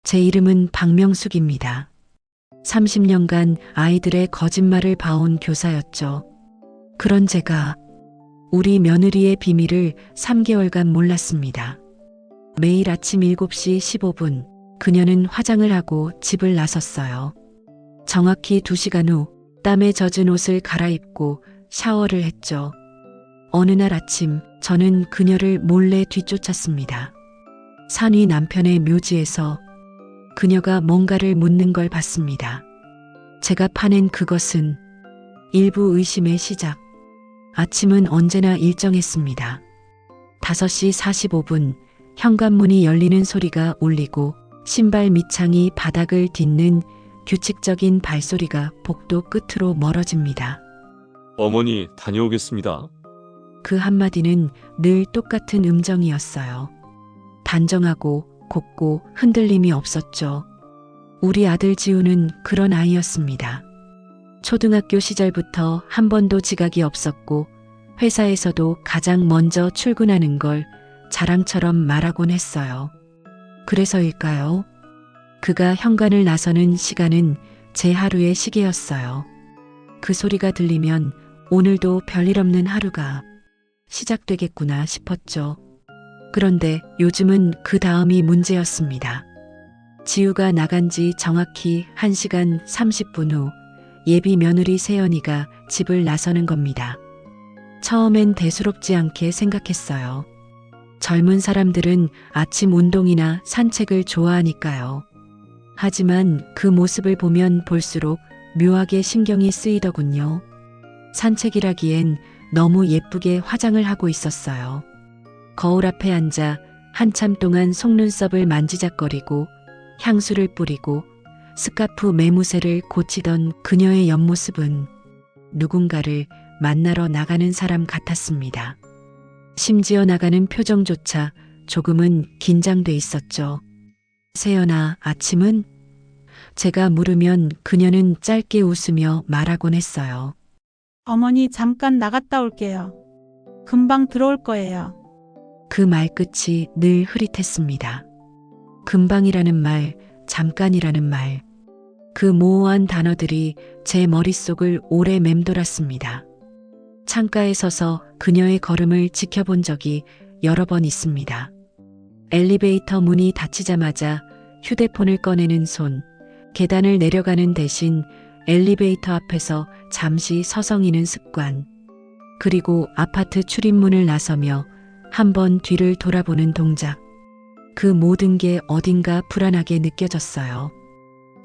제 이름은 박명숙입니다. 30년간 아이들의 거짓말을 봐온 교사였죠. 그런 제가 우리 며느리의 비밀을 3개월간 몰랐습니다. 매일 아침 7시 15분 그녀는 화장을 하고 집을 나섰어요. 정확히 2시간 후 땀에 젖은 옷을 갈아입고 샤워를 했죠. 어느 날 아침 저는 그녀를 몰래 뒤쫓았습니다. 산 위 남편의 묘지에서 그녀가 뭔가를 묻는 걸 봤습니다. 제가 파낸 그것은 일부 의심의 시작. 아침은 언제나 일정했습니다. 5시 45분 현관문이 열리는 소리가 울리고 신발 밑창이 바닥을 딛는 규칙적인 발소리가 복도 끝으로 멀어집니다. 어머니, 다녀오겠습니다. 그 한마디는 늘 똑같은 음정이었어요. 단정하고 곱고 흔들림이 없었죠. 우리 아들 지우는 그런 아이였습니다. 초등학교 시절부터 한 번도 지각이 없었고 회사에서도 가장 먼저 출근하는 걸 자랑처럼 말하곤 했어요. 그래서일까요? 그가 현관을 나서는 시간은 제 하루의 시계였어요. 그 소리가 들리면 오늘도 별일 없는 하루가 시작되겠구나 싶었죠. 그런데 요즘은 그 다음이 문제였습니다. 지우가 나간 지 정확히 1시간 30분 후 예비 며느리 세연이가 집을 나서는 겁니다. 처음엔 대수롭지 않게 생각했어요. 젊은 사람들은 아침 운동이나 산책을 좋아하니까요. 하지만 그 모습을 보면 볼수록 묘하게 신경이 쓰이더군요. 산책이라기엔 너무 예쁘게 화장을 하고 있었어요. 거울 앞에 앉아 한참 동안 속눈썹을 만지작거리고 향수를 뿌리고 스카프 매무새를 고치던 그녀의 옆모습은 누군가를 만나러 나가는 사람 같았습니다. 심지어 나가는 표정조차 조금은 긴장돼 있었죠. 세연아, 아침은? 제가 물으면 그녀는 짧게 웃으며 말하곤 했어요. 어머니 잠깐 나갔다 올게요. 금방 들어올 거예요. 그 말끝이 늘 흐릿했습니다. 금방이라는 말, 잠깐이라는 말, 그 모호한 단어들이 제 머릿속을 오래 맴돌았습니다. 창가에 서서 그녀의 걸음을 지켜본 적이 여러 번 있습니다. 엘리베이터 문이 닫히자마자 휴대폰을 꺼내는 손, 계단을 내려가는 대신 엘리베이터 앞에서 잠시 서성이는 습관, 그리고 아파트 출입문을 나서며 한번 뒤를 돌아보는 동작. 그 모든 게 어딘가 불안하게 느껴졌어요.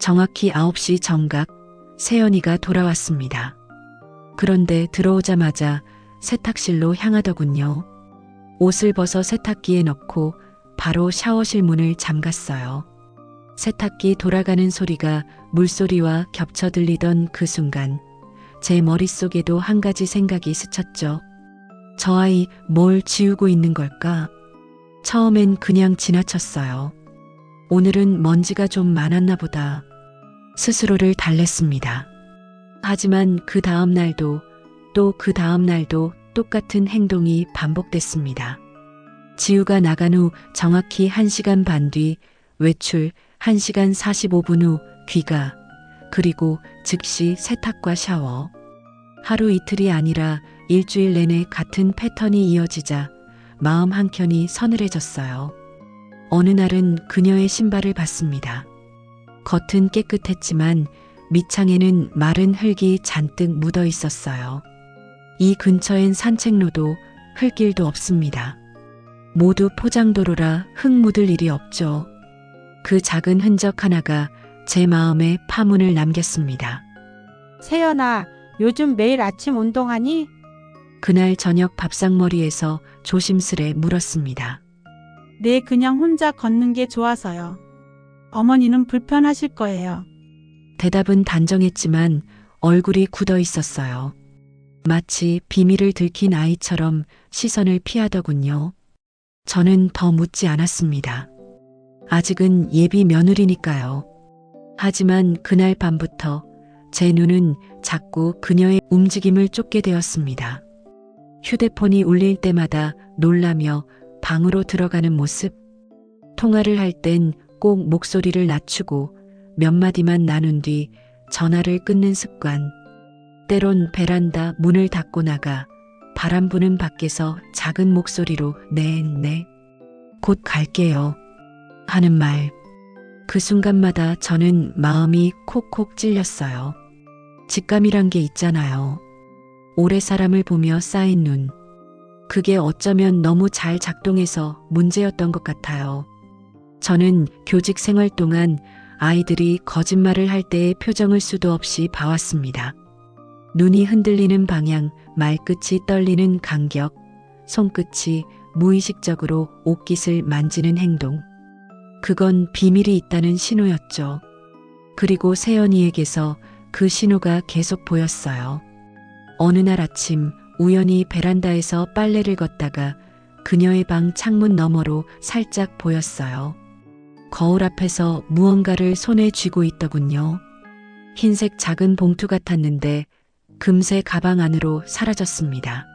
정확히 9시 정각, 세연이가 돌아왔습니다. 그런데 들어오자마자 세탁실로 향하더군요. 옷을 벗어 세탁기에 넣고 바로 샤워실 문을 잠갔어요. 세탁기 돌아가는 소리가 물소리와 겹쳐 들리던 그 순간 제 머릿속에도 한 가지 생각이 스쳤죠. 저 아이 뭘 지우고 있는 걸까? 처음엔 그냥 지나쳤어요. 오늘은 먼지가 좀 많았나 보다. 스스로를 달랬습니다. 하지만 그 다음 날도 또 그 다음 날도 똑같은 행동이 반복됐습니다. 지우가 나간 후 정확히 1시간 반 뒤 외출 1시간 45분 후 귀가, 그리고 즉시 세탁과 샤워. 하루 이틀이 아니라 일주일 내내 같은 패턴이 이어지자 마음 한켠이 서늘해졌어요. 어느 날은 그녀의 신발을 봤습니다. 겉은 깨끗했지만 밑창에는 마른 흙이 잔뜩 묻어 있었어요. 이 근처엔 산책로도 흙길도 없습니다. 모두 포장도로라 흙 묻을 일이 없죠. 그 작은 흔적 하나가 제 마음에 파문을 남겼습니다. 세연아, 요즘 매일 아침 운동하니? 그날 저녁 밥상머리에서 조심스레 물었습니다. 네, 그냥 혼자 걷는 게 좋아서요. 어머니는 불편하실 거예요. 대답은 단정했지만 얼굴이 굳어 있었어요. 마치 비밀을 들킨 아이처럼 시선을 피하더군요. 저는 더 묻지 않았습니다. 아직은 예비 며느리니까요. 하지만 그날 밤부터 제 눈은 자꾸 그녀의 움직임을 쫓게 되었습니다. 휴대폰이 울릴 때마다 놀라며 방으로 들어가는 모습, 통화를 할 땐 꼭 목소리를 낮추고 몇 마디만 나눈 뒤 전화를 끊는 습관. 때론 베란다 문을 닫고 나가 바람 부는 밖에서 작은 목소리로 네, 곧 갈게요 하는 말. 그 순간마다 저는 마음이 콕콕 찔렸어요. 직감이란 게 있잖아요. 오래 사람을 보며 쌓인 눈. 그게 어쩌면 너무 잘 작동해서 문제였던 것 같아요. 저는 교직 생활 동안 아이들이 거짓말을 할 때의 표정을 수도 없이 봐왔습니다. 눈이 흔들리는 방향, 말끝이 떨리는 간격, 손끝이 무의식적으로 옷깃을 만지는 행동. 그건 비밀이 있다는 신호였죠. 그리고 세연이에게서 그 신호가 계속 보였어요. 어느 날 아침 우연히 베란다에서 빨래를 걷다가 그녀의 방 창문 너머로 살짝 보였어요. 거울 앞에서 무언가를 손에 쥐고 있더군요. 흰색 작은 봉투 같았는데 금세 가방 안으로 사라졌습니다.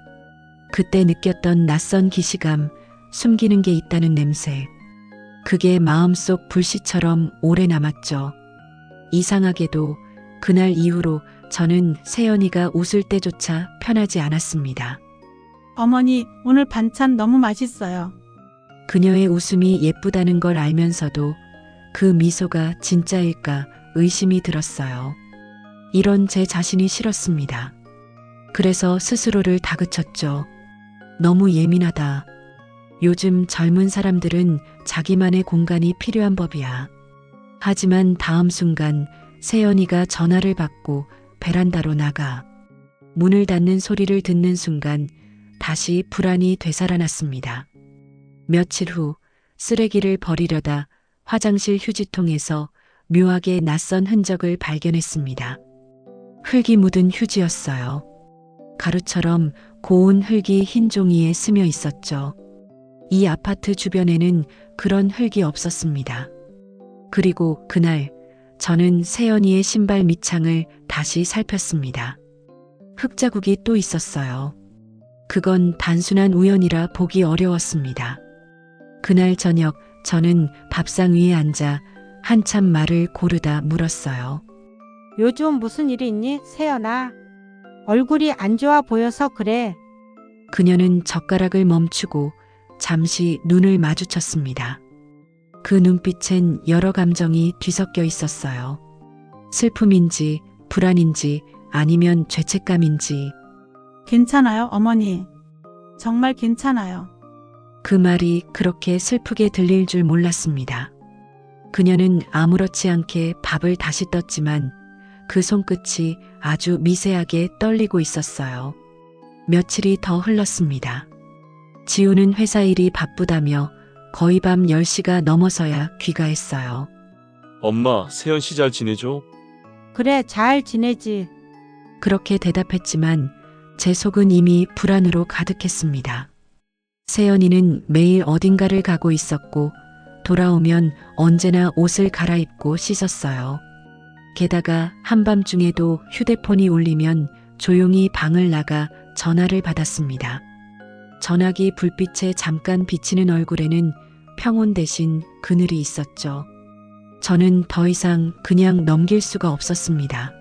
그때 느꼈던 낯선 기시감, 숨기는 게 있다는 냄새. 그게 마음속 불씨처럼 오래 남았죠. 이상하게도 그날 이후로 저는 세연이가 웃을 때조차 편하지 않았습니다. 어머니, 오늘 반찬 너무 맛있어요. 그녀의 웃음이 예쁘다는 걸 알면서도 그 미소가 진짜일까 의심이 들었어요. 이런 제 자신이 싫었습니다. 그래서 스스로를 다그쳤죠. 너무 예민하다. 요즘 젊은 사람들은 자기만의 공간이 필요한 법이야. 하지만 다음 순간 세연이가 전화를 받고 베란다로 나가. 문을 닫는 소리를 듣는 순간 다시 불안이 되살아났습니다. 며칠 후 쓰레기를 버리려다 화장실 휴지통에서 묘하게 낯선 흔적을 발견했습니다. 흙이 묻은 휴지였어요. 가루처럼 고운 흙이 흰 종이에 스며 있었죠. 이 아파트 주변에는 그런 흙이 없었습니다. 그리고 그날 저는 세연이의 신발 밑창을 다시 살폈습니다. 흙자국이 또 있었어요. 그건 단순한 우연이라 보기 어려웠습니다. 그날 저녁 저는 밥상 위에 앉아 한참 말을 고르다 물었어요. 요즘 무슨 일이 있니, 세연아? 얼굴이 안 좋아 보여서 그래. 그녀는 젓가락을 멈추고 잠시 눈을 마주쳤습니다. 그 눈빛엔 여러 감정이 뒤섞여 있었어요. 슬픔인지, 불안인지, 아니면 죄책감인지. 괜찮아요, 어머니. 정말 괜찮아요. 그 말이 그렇게 슬프게 들릴 줄 몰랐습니다. 그녀는 아무렇지 않게 밥을 다시 떴지만 그 손끝이 아주 미세하게 떨리고 있었어요. 며칠이 더 흘렀습니다. 지우는 회사 일이 바쁘다며 거의 밤 10시가 넘어서야 귀가했어요. 엄마, 세연 씨 잘 지내죠? 그래, 잘 지내지. 그렇게 대답했지만 제 속은 이미 불안으로 가득했습니다. 세연이는 매일 어딘가를 가고 있었고 돌아오면 언제나 옷을 갈아입고 씻었어요. 게다가 한밤중에도 휴대폰이 울리면 조용히 방을 나가 전화를 받았습니다. 전화기 불빛에 잠깐 비치는 얼굴에는 평온 대신 그늘이 있었죠. 저는 더 이상 그냥 넘길 수가 없었습니다.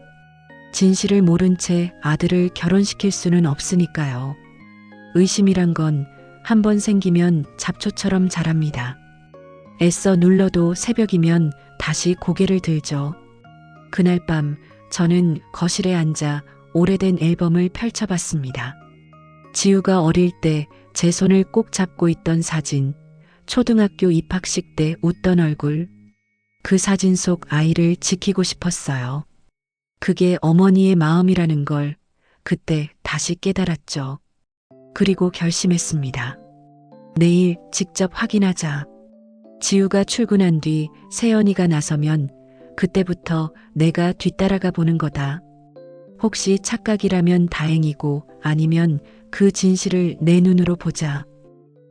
진실을 모른 채 아들을 결혼시킬 수는 없으니까요. 의심이란 건 한 번 생기면 잡초처럼 자랍니다. 애써 눌러도 새벽이면 다시 고개를 들죠. 그날 밤 저는 거실에 앉아 오래된 앨범을 펼쳐봤습니다. 지우가 어릴 때 제 손을 꼭 잡고 있던 사진, 초등학교 입학식 때 웃던 얼굴, 그 사진 속 아이를 지키고 싶었어요. 그게 어머니의 마음이라는 걸 그때 다시 깨달았죠. 그리고 결심했습니다. 내일 직접 확인하자. 지우가 출근한 뒤 세연이가 나서면 그때부터 내가 뒤따라가 보는 거다. 혹시 착각이라면 다행이고 아니면 그 진실을 내 눈으로 보자.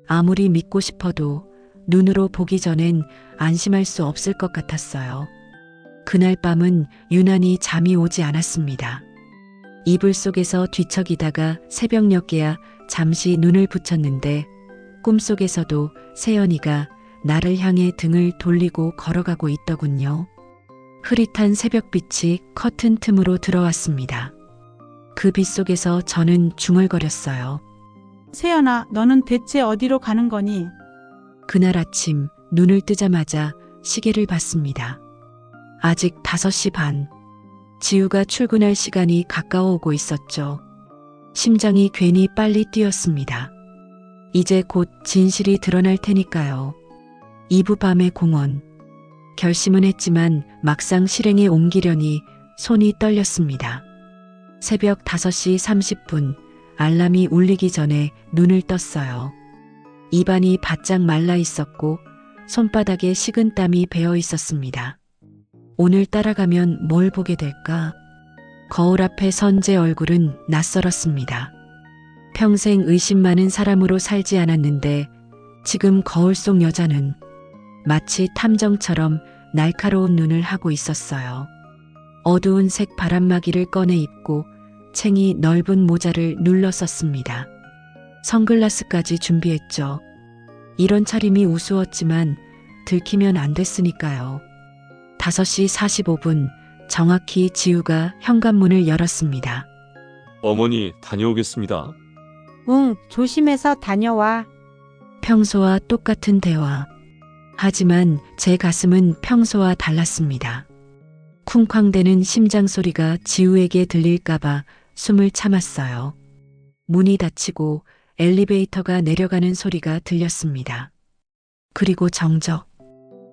아무리 믿고 싶어도 눈으로 보기 전엔 안심할 수 없을 것 같았어요. 그날 밤은 유난히 잠이 오지 않았습니다. 이불 속에서 뒤척이다가 새벽녘에야 잠시 눈을 붙였는데 꿈속에서도 세연이가 나를 향해 등을 돌리고 걸어가고 있더군요. 흐릿한 새벽빛이 커튼 틈으로 들어왔습니다. 그 빛 속에서 저는 중얼거렸어요. 세연아, 너는 대체 어디로 가는 거니? 그날 아침 눈을 뜨자마자 시계를 봤습니다. 아직 5시 반. 지우가 출근할 시간이 가까워 오고 있었죠. 심장이 괜히 빨리 뛰었습니다. 이제 곧 진실이 드러날 테니까요. 이브 밤의 공원. 결심은 했지만 막상 실행에 옮기려니 손이 떨렸습니다. 새벽 5시 30분 알람이 울리기 전에 눈을 떴어요. 입안이 바짝 말라 있었고 손바닥에 식은 땀이 배어 있었습니다. 오늘 따라가면 뭘 보게 될까? 거울 앞에 선 제 얼굴은 낯설었습니다. 평생 의심 많은 사람으로 살지 않았는데 지금 거울 속 여자는 마치 탐정처럼 날카로운 눈을 하고 있었어요. 어두운 색 바람막이를 꺼내 입고 챙이 넓은 모자를 눌러 썼습니다. 선글라스까지 준비했죠. 이런 차림이 우스웠지만 들키면 안 됐으니까요. 5시 45분 정확히 지우가 현관문을 열었습니다. 어머니, 다녀오겠습니다. 응, 조심해서 다녀와. 평소와 똑같은 대화. 하지만 제 가슴은 평소와 달랐습니다. 쿵쾅대는 심장 소리가 지우에게 들릴까봐 숨을 참았어요. 문이 닫히고 엘리베이터가 내려가는 소리가 들렸습니다. 그리고 정적.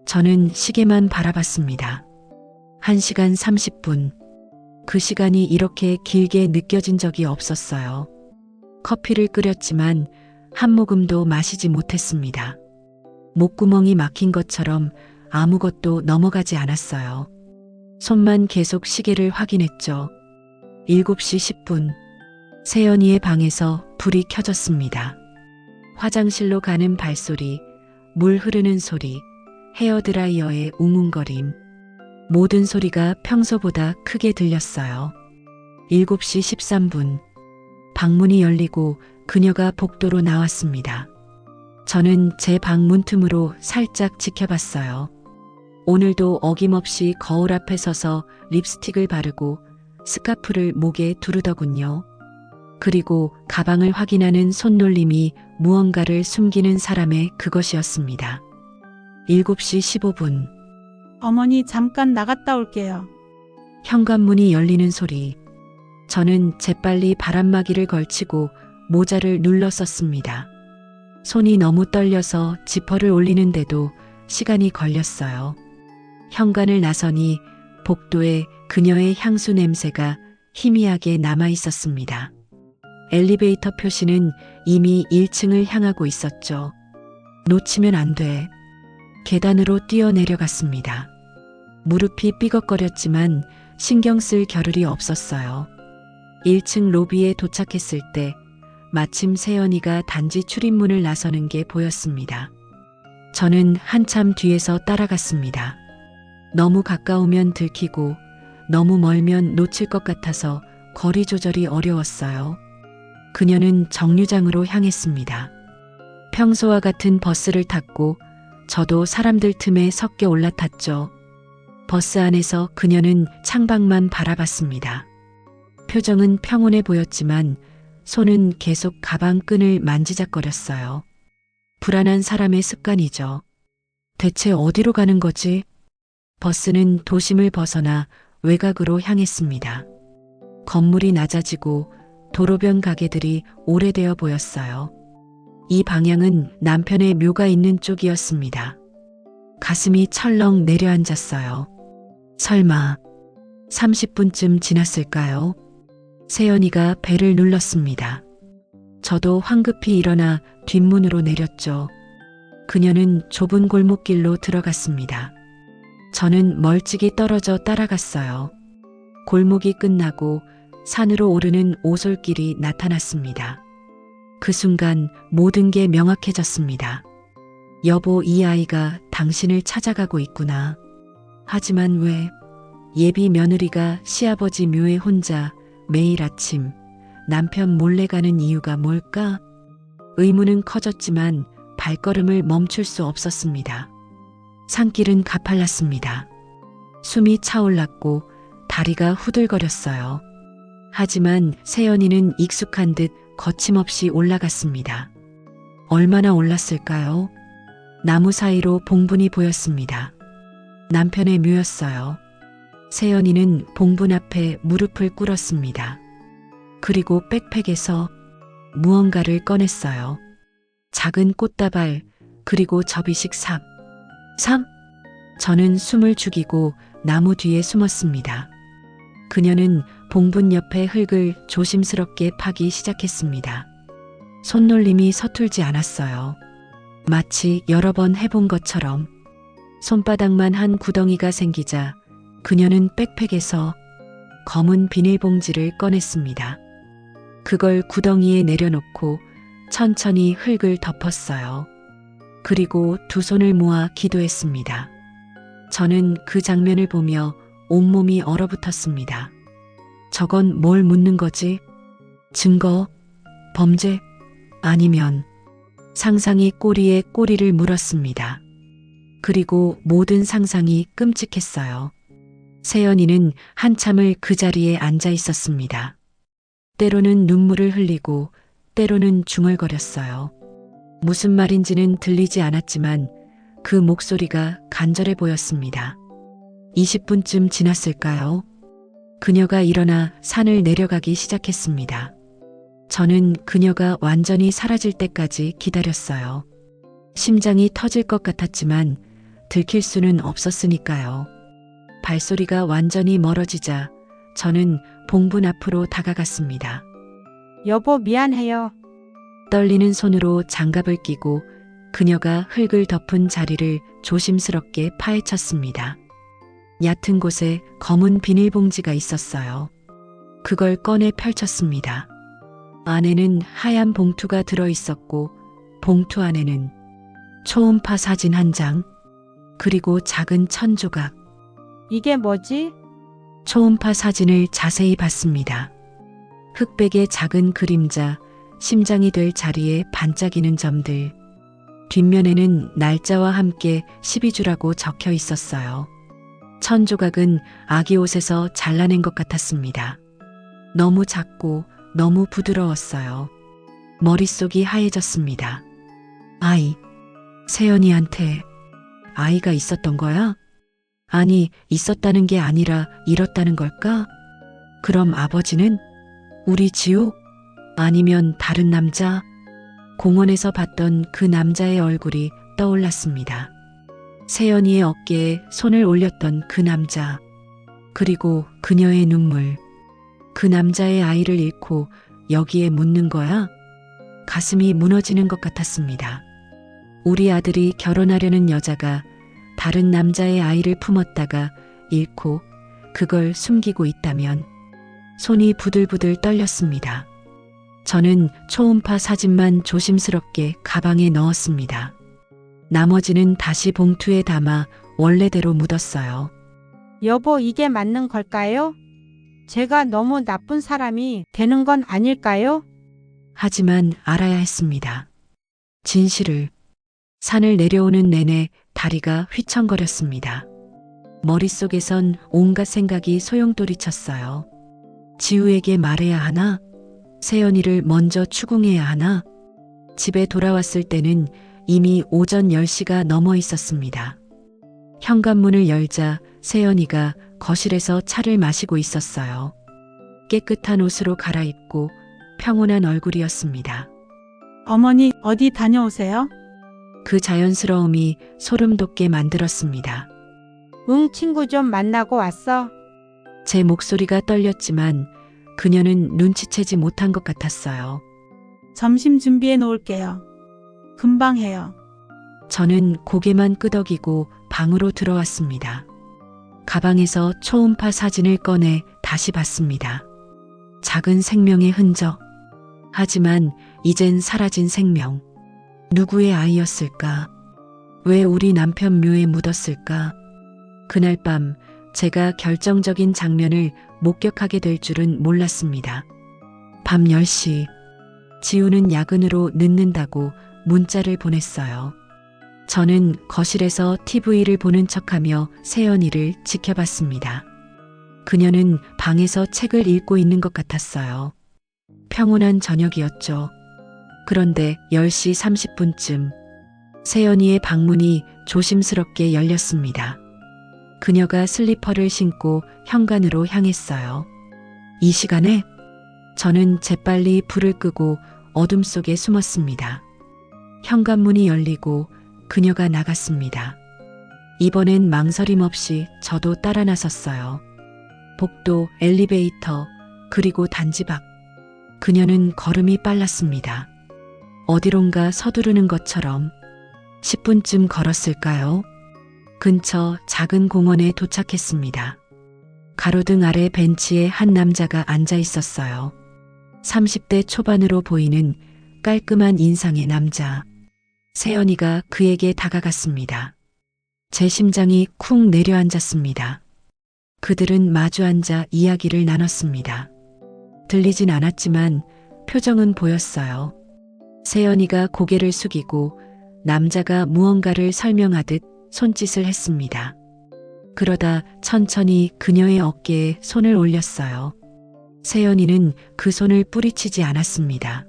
저는 시계만 바라봤습니다. 1시간 30분. 그 시간이 이렇게 길게 느껴진 적이 없었어요. 커피를 끓였지만 한 모금도 마시지 못했습니다. 목구멍이 막힌 것처럼 아무것도 넘어가지 않았어요. 손만 계속 시계를 확인했죠. 7시 10분. 세연이의 방에서 불이 켜졌습니다. 화장실로 가는 발소리, 물 흐르는 소리, 헤어드라이어의 웅웅거림. 모든 소리가 평소보다 크게 들렸어요. 7시 13분. 방문이 열리고 그녀가 복도로 나왔습니다. 저는 제 방 문틈으로 살짝 지켜봤어요. 오늘도 어김없이 거울 앞에 서서 립스틱을 바르고 스카프를 목에 두르더군요. 그리고 가방을 확인하는 손놀림이 무언가를 숨기는 사람의 그것이었습니다. 7시 15분. 어머니, 잠깐 나갔다 올게요. 현관문이 열리는 소리. 저는 재빨리 바람막이를 걸치고 모자를 눌러 썼습니다. 손이 너무 떨려서 지퍼를 올리는데도 시간이 걸렸어요. 현관을 나서니 복도에 그녀의 향수 냄새가 희미하게 남아 있었습니다. 엘리베이터 표시는 이미 1층을 향하고 있었죠. 놓치면 안 돼. 계단으로 뛰어내려갔습니다. 무릎이 삐걱거렸지만 신경 쓸 겨를이 없었어요. 1층 로비에 도착했을 때 마침 세연이가 단지 출입문을 나서는 게 보였습니다. 저는 한참 뒤에서 따라갔습니다. 너무 가까우면 들키고 너무 멀면 놓칠 것 같아서 거리 조절이 어려웠어요. 그녀는 정류장으로 향했습니다. 평소와 같은 버스를 탔고 저도 사람들 틈에 섞여 올라탔죠. 버스 안에서 그녀는 창밖만 바라봤습니다. 표정은 평온해 보였지만 손은 계속 가방 끈을 만지작거렸어요. 불안한 사람의 습관이죠. 대체 어디로 가는 거지? 버스는 도심을 벗어나 외곽으로 향했습니다. 건물이 낮아지고 도로변 가게들이 오래되어 보였어요. 이 방향은 남편의 묘가 있는 쪽이었습니다. 가슴이 철렁 내려앉았어요. 설마 30분쯤 지났을까요? 세연이가 벨을 눌렀습니다. 저도 황급히 일어나 뒷문으로 내렸죠. 그녀는 좁은 골목길로 들어갔습니다. 저는 멀찍이 떨어져 따라갔어요. 골목이 끝나고 산으로 오르는 오솔길이 나타났습니다. 그 순간 모든 게 명확해졌습니다. 여보, 이 아이가 당신을 찾아가고 있구나. 하지만 왜? 예비 며느리가 시아버지 묘에 혼자 매일 아침 남편 몰래 가는 이유가 뭘까? 의문은 커졌지만 발걸음을 멈출 수 없었습니다. 산길은 가팔랐습니다. 숨이 차올랐고 다리가 후들거렸어요. 하지만 세연이는 익숙한 듯 거침없이 올라갔습니다. 얼마나 올랐을까요? 나무 사이로 봉분이 보였습니다. 남편의 묘였어요. 세연이는 봉분 앞에 무릎을 꿇었습니다. 그리고 백팩에서 무언가를 꺼냈어요. 작은 꽃다발, 그리고 접이식 삽. 삽? 저는 숨을 죽이고 나무 뒤에 숨었습니다. 그녀는 봉분 옆에 흙을 조심스럽게 파기 시작했습니다. 손놀림이 서툴지 않았어요. 마치 여러 번 해본 것처럼. 손바닥만 한 구덩이가 생기자 그녀는 백팩에서 검은 비닐봉지를 꺼냈습니다. 그걸 구덩이에 내려놓고 천천히 흙을 덮었어요. 그리고 두 손을 모아 기도했습니다. 저는 그 장면을 보며 온몸이 얼어붙었습니다. 저건 뭘 묻는 거지? 증거? 범죄? 아니면? 상상이 꼬리에 꼬리를 물었습니다. 그리고 모든 상상이 끔찍했어요. 세연이는 한참을 그 자리에 앉아 있었습니다. 때로는 눈물을 흘리고 때로는 중얼거렸어요. 무슨 말인지는 들리지 않았지만 그 목소리가 간절해 보였습니다. 20분쯤 지났을까요? 그녀가 일어나 산을 내려가기 시작했습니다. 저는 그녀가 완전히 사라질 때까지 기다렸어요. 심장이 터질 것 같았지만 들킬 수는 없었으니까요. 발소리가 완전히 멀어지자 저는 봉분 앞으로 다가갔습니다. 여보, 미안해요. 떨리는 손으로 장갑을 끼고 그녀가 흙을 덮은 자리를 조심스럽게 파헤쳤습니다. 얕은 곳에 검은 비닐봉지가 있었어요. 그걸 꺼내 펼쳤습니다. 안에는 하얀 봉투가 들어 있었고 봉투 안에는 초음파 사진 한 장, 그리고 작은 천 조각. 이게 뭐지? 초음파 사진을 자세히 봤습니다. 흑백의 작은 그림자, 심장이 될 자리에 반짝이는 점들. 뒷면에는 날짜와 함께 12주라고 적혀 있었어요. 천 조각은 아기 옷에서 잘라낸 것 같았습니다. 너무 작고 너무 부드러웠어요. 머릿속이 하얘졌습니다. 아이, 세연이한테 아이가 있었던 거야? 아니, 있었다는 게 아니라 잃었다는 걸까? 그럼 아버지는? 우리 지우? 아니면 다른 남자? 공원에서 봤던 그 남자의 얼굴이 떠올랐습니다. 세연이의 어깨에 손을 올렸던 그 남자. 그리고 그녀의 눈물. 그 남자의 아이를 잃고 여기에 묻는 거야? 가슴이 무너지는 것 같았습니다. 우리 아들이 결혼하려는 여자가 다른 남자의 아이를 품었다가 잃고 그걸 숨기고 있다면. 손이 부들부들 떨렸습니다. 저는 초음파 사진만 조심스럽게 가방에 넣었습니다. 나머지는 다시 봉투에 담아 원래대로 묻었어요. 여보, 이게 맞는 걸까요? 제가 너무 나쁜 사람이 되는 건 아닐까요? 하지만 알아야 했습니다. 진실을. 산을 내려오는 내내 다리가 휘청거렸습니다. 머릿속에선 온갖 생각이 소용돌이쳤어요. 지우에게 말해야 하나? 세연이를 먼저 추궁해야 하나? 집에 돌아왔을 때는 이미 오전 10시가 넘어 있었습니다. 현관문을 열자 세연이가 거실에서 차를 마시고 있었어요. 깨끗한 옷으로 갈아입고 평온한 얼굴이었습니다. 어머니, 어디 다녀오세요? 그 자연스러움이 소름 돋게 만들었습니다. 응, 친구 좀 만나고 왔어. 제 목소리가 떨렸지만 그녀는 눈치채지 못한 것 같았어요. 점심 준비해 놓을게요. 금방 해요. 저는 고개만 끄덕이고 방으로 들어왔습니다. 가방에서 초음파 사진을 꺼내 다시 봤습니다. 작은 생명의 흔적. 하지만 이젠 사라진 생명. 누구의 아이였을까? 왜 우리 남편 묘에 묻었을까? 그날 밤 제가 결정적인 장면을 목격하게 될 줄은 몰랐습니다. 밤 10시. 지우는 야근으로 늦는다고 문자를 보냈어요. 저는 거실에서 TV를 보는 척하며 세연이를 지켜봤습니다. 그녀는 방에서 책을 읽고 있는 것 같았어요. 평온한 저녁이었죠. 그런데 10시 30분쯤 세연이의 방문이 조심스럽게 열렸습니다. 그녀가 슬리퍼를 신고 현관으로 향했어요. 이 시간에 저는 재빨리 불을 끄고 어둠 속에 숨었습니다. 현관문이 열리고 그녀가 나갔습니다. 이번엔 망설임 없이 저도 따라 나섰어요. 복도, 엘리베이터, 그리고 단지 밖. 그녀는 걸음이 빨랐습니다. 어디론가 서두르는 것처럼 10분쯤 걸었을까요? 근처 작은 공원에 도착했습니다. 가로등 아래 벤치에 한 남자가 앉아 있었어요. 30대 초반으로 보이는 깔끔한 인상의 남자. 세연이가 그에게 다가갔습니다. 제 심장이 쿵 내려앉았습니다. 그들은 마주 앉아 이야기를 나눴습니다. 들리진 않았지만 표정은 보였어요. 세연이가 고개를 숙이고 남자가 무언가를 설명하듯 손짓을 했습니다. 그러다 천천히 그녀의 어깨에 손을 올렸어요. 세연이는 그 손을 뿌리치지 않았습니다.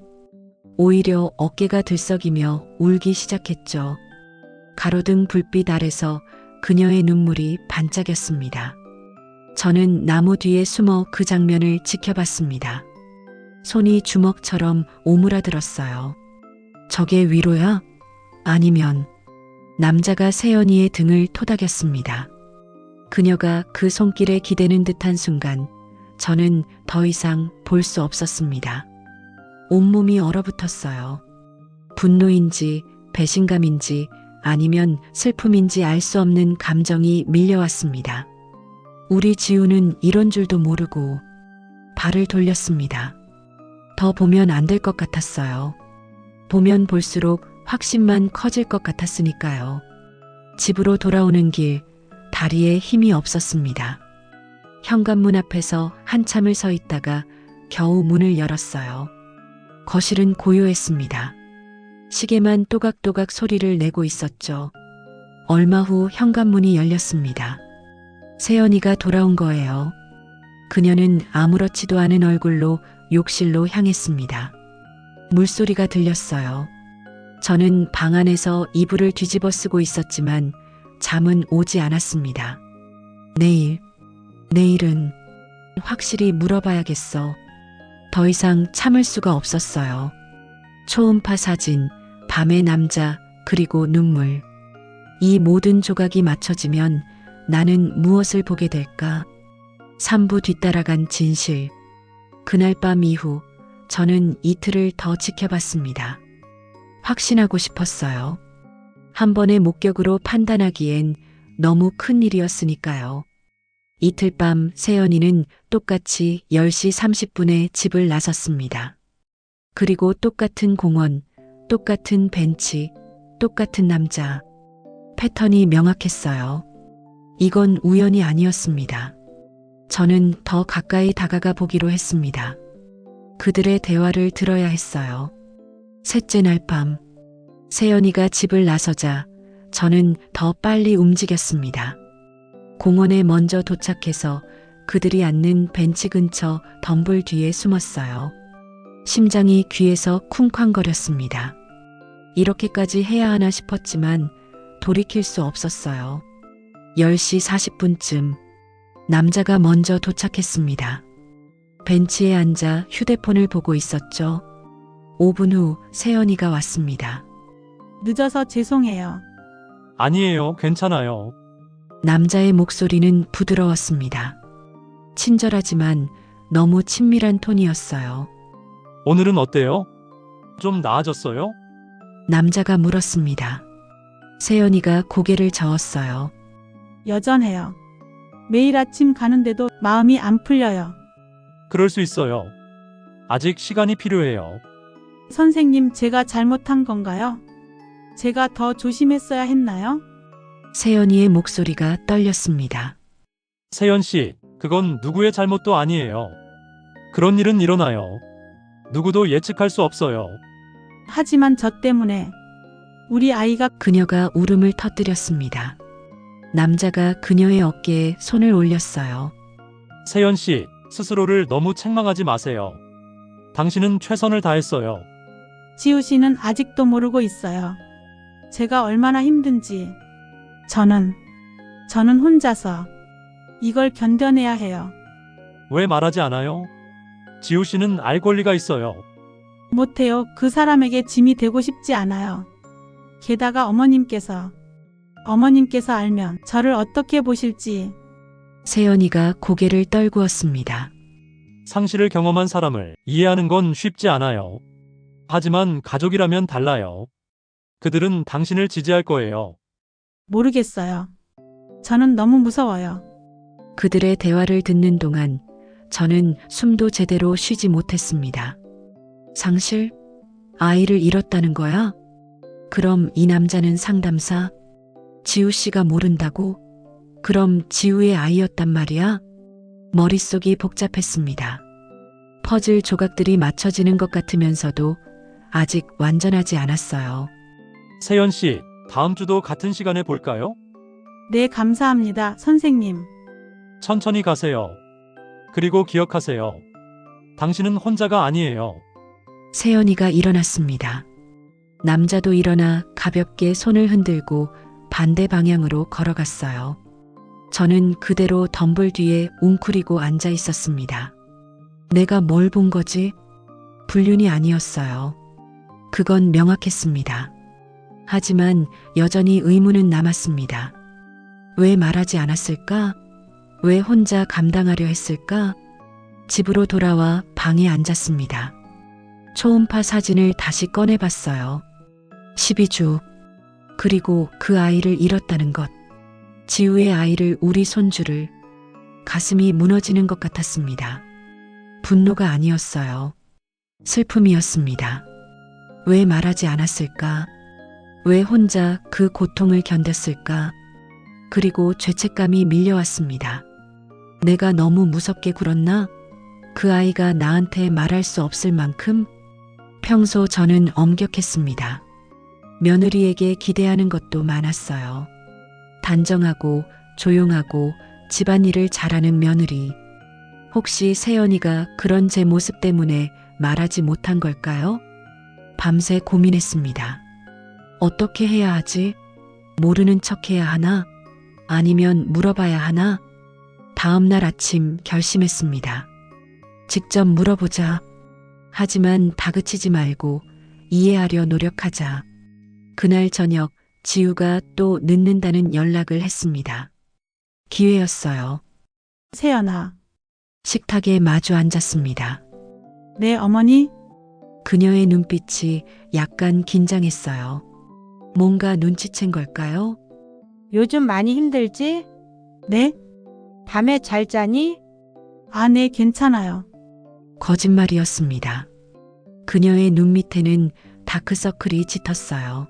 오히려 어깨가 들썩이며 울기 시작했죠. 가로등 불빛 아래서 그녀의 눈물이 반짝였습니다. 저는 나무 뒤에 숨어 그 장면을 지켜봤습니다. 손이 주먹처럼 오므라들었어요. 저게 위로야? 아니면 남자가 세연이의 등을 토닥였습니다. 그녀가 그 손길에 기대는 듯한 순간 저는 더 이상 볼 수 없었습니다. 온몸이 얼어붙었어요. 분노인지 배신감인지 아니면 슬픔인지 알 수 없는 감정이 밀려왔습니다. 우리 지우는 이런 줄도 모르고 발을 돌렸습니다. 더 보면 안 될 것 같았어요. 보면 볼수록 확신만 커질 것 같았으니까요. 집으로 돌아오는 길, 다리에 힘이 없었습니다. 현관문 앞에서 한참을 서 있다가 겨우 문을 열었어요. 거실은 고요했습니다. 시계만 또각또각 소리를 내고 있었죠. 얼마 후 현관문이 열렸습니다. 세연이가 돌아온 거예요. 그녀는 아무렇지도 않은 얼굴로 욕실로 향했습니다. 물소리가 들렸어요. 저는 방 안에서 이불을 뒤집어 쓰고 있었지만 잠은 오지 않았습니다. 내일은 확실히 물어봐야겠어. 더 이상 참을 수가 없었어요. 초음파 사진, 밤의 남자, 그리고 눈물. 이 모든 조각이 맞춰지면 나는 무엇을 보게 될까? 3부 뒤따라간 진실. 그날 밤 이후 저는 이틀을 더 지켜봤습니다. 확신하고 싶었어요. 한 번의 목격으로 판단하기엔 너무 큰 일이었으니까요. 이틀 밤 세연이는 똑같이 10시 30분에 집을 나섰습니다. 그리고 똑같은 공원, 똑같은 벤치, 똑같은 남자. 패턴이 명확했어요. 이건 우연이 아니었습니다. 저는 더 가까이 다가가 보기로 했습니다. 그들의 대화를 들어야 했어요. 셋째 날 밤, 세연이가 집을 나서자 저는 더 빨리 움직였습니다. 공원에 먼저 도착해서 그들이 앉는 벤치 근처 덤불 뒤에 숨었어요. 심장이 귀에서 쿵쾅거렸습니다. 이렇게까지 해야 하나 싶었지만 돌이킬 수 없었어요. 10시 40분쯤 남자가 먼저 도착했습니다. 벤치에 앉아 휴대폰을 보고 있었죠. 5분 후 세연이가 왔습니다. 늦어서 죄송해요. 아니에요, 괜찮아요. 남자의 목소리는 부드러웠습니다. 친절하지만 너무 친밀한 톤이었어요. 오늘은 어때요? 좀 나아졌어요? 남자가 물었습니다. 세연이가 고개를 저었어요. 여전해요. 매일 아침 가는데도 마음이 안 풀려요. 그럴 수 있어요. 아직 시간이 필요해요. 선생님, 제가 잘못한 건가요? 제가 더 조심했어야 했나요? 세연이의 목소리가 떨렸습니다. 세연 씨, 그건 누구의 잘못도 아니에요. 그런 일은 일어나요. 누구도 예측할 수 없어요. 하지만 저 때문에 우리 아이가 그녀가 울음을 터뜨렸습니다. 남자가 그녀의 어깨에 손을 올렸어요. 세연 씨, 스스로를 너무 책망하지 마세요. 당신은 최선을 다했어요. 지우 씨는 아직도 모르고 있어요. 제가 얼마나 힘든지. 저는 혼자서 이걸 견뎌내야 해요. 왜 말하지 않아요? 지우 씨는 알 권리가 있어요. 못해요. 그 사람에게 짐이 되고 싶지 않아요. 게다가 어머님께서 알면 저를 어떻게 보실지. 세연이가 고개를 떨구었습니다. 상실을 경험한 사람을 이해하는 건 쉽지 않아요. 하지만 가족이라면 달라요. 그들은 당신을 지지할 거예요. 모르겠어요. 저는 너무 무서워요. 그들의 대화를 듣는 동안 저는 숨도 제대로 쉬지 못했습니다. 상실? 아이를 잃었다는 거야? 그럼 이 남자는 상담사? 지우 씨가 모른다고? 그럼 지우의 아이였단 말이야? 머릿속이 복잡했습니다. 퍼즐 조각들이 맞춰지는 것 같으면서도 아직 완전하지 않았어요. 세연 씨, 다음 주도 같은 시간에 볼까요? 네, 감사합니다, 선생님. 천천히 가세요. 그리고 기억하세요. 당신은 혼자가 아니에요. 세연이가 일어났습니다. 남자도 일어나 가볍게 손을 흔들고 반대 방향으로 걸어갔어요. 저는 그대로 덤불 뒤에 웅크리고 앉아 있었습니다. 내가 뭘 본 거지? 불륜이 아니었어요. 그건 명확했습니다. 하지만 여전히 의문은 남았습니다. 왜 말하지 않았을까? 왜 혼자 감당하려 했을까? 집으로 돌아와 방에 앉았습니다. 초음파 사진을 다시 꺼내봤어요. 12주. 그리고 그 아이를 잃었다는 것. 지우의 아이를, 우리 손주를. 가슴이 무너지는 것 같았습니다. 분노가 아니었어요. 슬픔이었습니다. 왜 말하지 않았을까? 왜 혼자 그 고통을 견뎠을까? 그리고 죄책감이 밀려왔습니다. 내가 너무 무섭게 굴었나? 그 아이가 나한테 말할 수 없을 만큼? 평소 저는 엄격했습니다. 며느리에게 기대하는 것도 많았어요. 단정하고 조용하고 집안일을 잘하는 며느리. 혹시 세연이가 그런 제 모습 때문에 말하지 못한 걸까요? 밤새 고민했습니다. 어떻게 해야 하지? 모르는 척 해야 하나? 아니면 물어봐야 하나? 다음 날 아침 결심했습니다. 직접 물어보자. 하지만 다그치지 말고 이해하려 노력하자. 그날 저녁 지우가 또 늦는다는 연락을 했습니다. 기회였어요. 세연아. 식탁에 마주 앉았습니다. 네, 어머니? 그녀의 눈빛이 약간 긴장했어요. 뭔가 눈치챈 걸까요? 요즘 많이 힘들지? 네? 밤에 잘 자니? 아, 네, 괜찮아요. 거짓말이었습니다. 그녀의 눈 밑에는 다크서클이 짙었어요.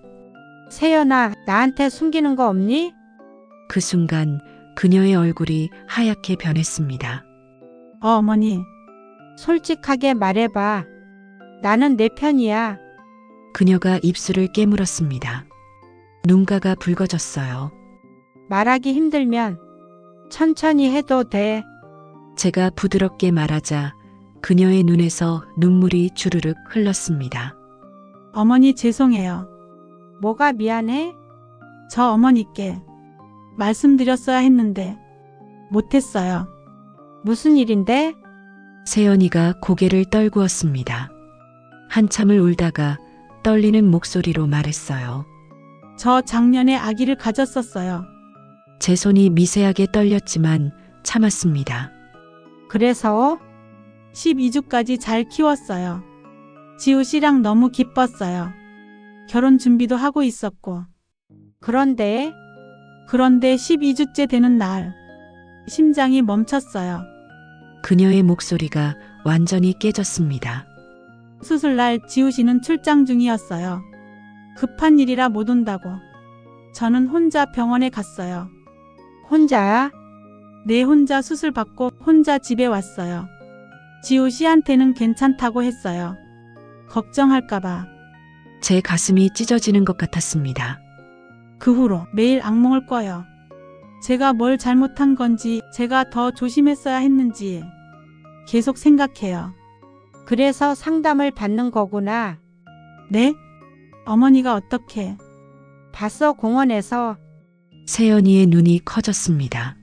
세연아, 나한테 숨기는 거 없니? 그 순간 그녀의 얼굴이 하얗게 변했습니다. 어머니. 솔직하게 말해봐. 나는 내 편이야. 그녀가 입술을 깨물었습니다. 눈가가 붉어졌어요. 말하기 힘들면 천천히 해도 돼. 제가 부드럽게 말하자 그녀의 눈에서 눈물이 주르륵 흘렀습니다. 어머니 죄송해요. 뭐가 미안해? 저 어머니께 말씀드렸어야 했는데 못했어요. 무슨 일인데? 세연이가 고개를 떨구었습니다. 한참을 울다가 떨리는 목소리로 말했어요. 저 작년에 아기를 가졌었어요. 제 손이 미세하게 떨렸지만 참았습니다. 그래서 12주까지 잘 키웠어요. 지우 씨랑 너무 기뻤어요. 결혼 준비도 하고 있었고. 그런데 12주째 되는 날 심장이 멈췄어요. 그녀의 목소리가 완전히 깨졌습니다. 수술날 지우 씨는 출장 중이었어요. 급한 일이라 못 온다고. 저는 혼자 병원에 갔어요. 혼자야? 네, 혼자 수술 받고 혼자 집에 왔어요. 지우 씨한테는 괜찮다고 했어요. 걱정할까봐. 제 가슴이 찢어지는 것 같았습니다. 그 후로 매일 악몽을 꿔요. 제가 뭘 잘못한 건지, 제가 더 조심했어야 했는지 계속 생각해요. 그래서 상담을 받는 거구나. 네? 어머니가 어떻게? 봤어, 공원에서. 세연이의 눈이 커졌습니다.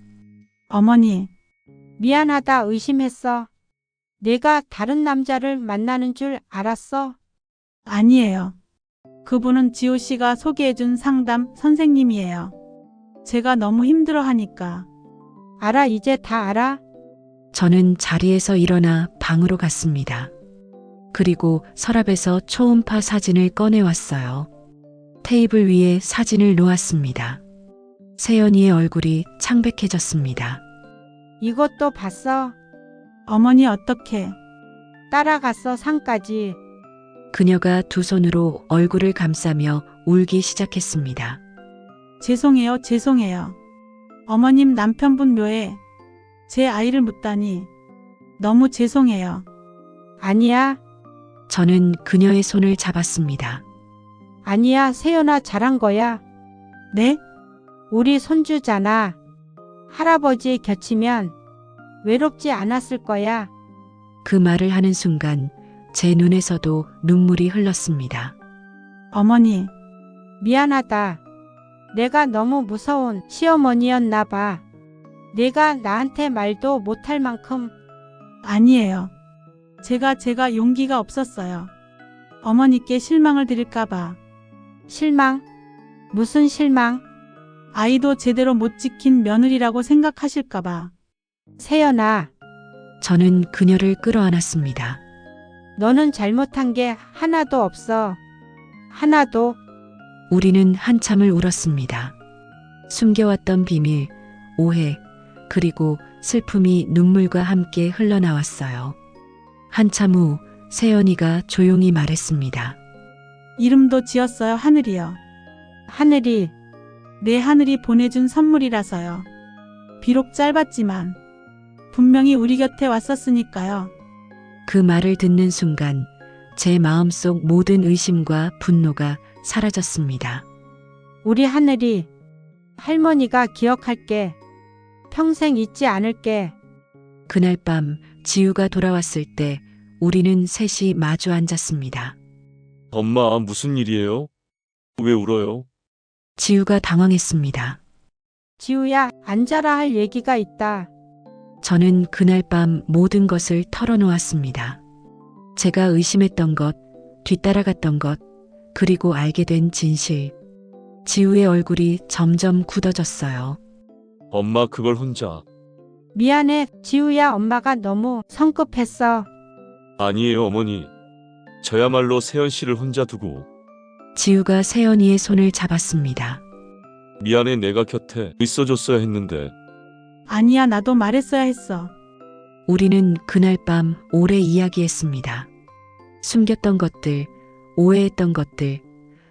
어머니, 미안하다, 의심했어. 내가 다른 남자를 만나는 줄 알았어. 아니에요. 그분은 지호 씨가 소개해준 상담 선생님이에요. 제가 너무 힘들어하니까. 알아, 이제 다 알아? 저는 자리에서 일어나 방으로 갔습니다. 그리고 서랍에서 초음파 사진을 꺼내왔어요. 테이블 위에 사진을 놓았습니다. 세연이의 얼굴이 창백해졌습니다. 이것도 봤어. 어머니 어떻게? 따라갔어, 산까지. 그녀가 두 손으로 얼굴을 감싸며 울기 시작했습니다. 죄송해요, 죄송해요. 어머님 남편분 묘에 제 아이를 묻다니 너무 죄송해요. 아니야, 저는 그녀의 손을 잡았습니다. 아니야, 세연아, 잘한 거야. 네? 우리 손주잖아. 할아버지에 겹치면 외롭지 않았을 거야. 그 말을 하는 순간 제 눈에서도 눈물이 흘렀습니다. 어머니, 미안하다. 내가 너무 무서운 시어머니였나 봐. 내가 나한테 말도 못할 만큼. 아니에요. 제가 용기가 없었어요. 어머니께 실망을 드릴까봐. 실망? 무슨 실망? 아이도 제대로 못 지킨 며느리라고 생각하실까봐. 세연아, 저는 그녀를 끌어안았습니다. 너는 잘못한 게 하나도 없어. 하나도. 우리는 한참을 울었습니다. 숨겨왔던 비밀, 오해, 그리고 슬픔이 눈물과 함께 흘러나왔어요. 한참 후 세연이가 조용히 말했습니다. 이름도 지었어요, 하늘이요. 하늘이. 내 하늘이 보내준 선물이라서요. 비록 짧았지만 분명히 우리 곁에 왔었으니까요. 그 말을 듣는 순간 제 마음속 모든 의심과 분노가 사라졌습니다. 우리 하늘이. 할머니가 기억할게. 평생 잊지 않을게. 그날 밤 지우가 돌아왔을 때 우리는 셋이 마주 앉았습니다. 엄마, 무슨 일이에요? 왜 울어요? 지우가 당황했습니다. 지우야, 앉아라, 할 얘기가 있다. 저는 그날 밤 모든 것을 털어놓았습니다. 제가 의심했던 것, 뒤따라갔던 것, 그리고 알게 된 진실. 지우의 얼굴이 점점 굳어졌어요. 엄마, 그걸 혼자. 미안해, 지우야, 엄마가 너무 성급했어. 아니에요, 어머니. 저야말로 세연 씨를 혼자 두고. 지우가 세연이의 손을 잡았습니다. 미안해, 내가 곁에 있어줬어야 했는데. 아니야, 나도 말했어야 했어. 우리는 그날 밤 오래 이야기했습니다. 숨겼던 것들, 오해했던 것들,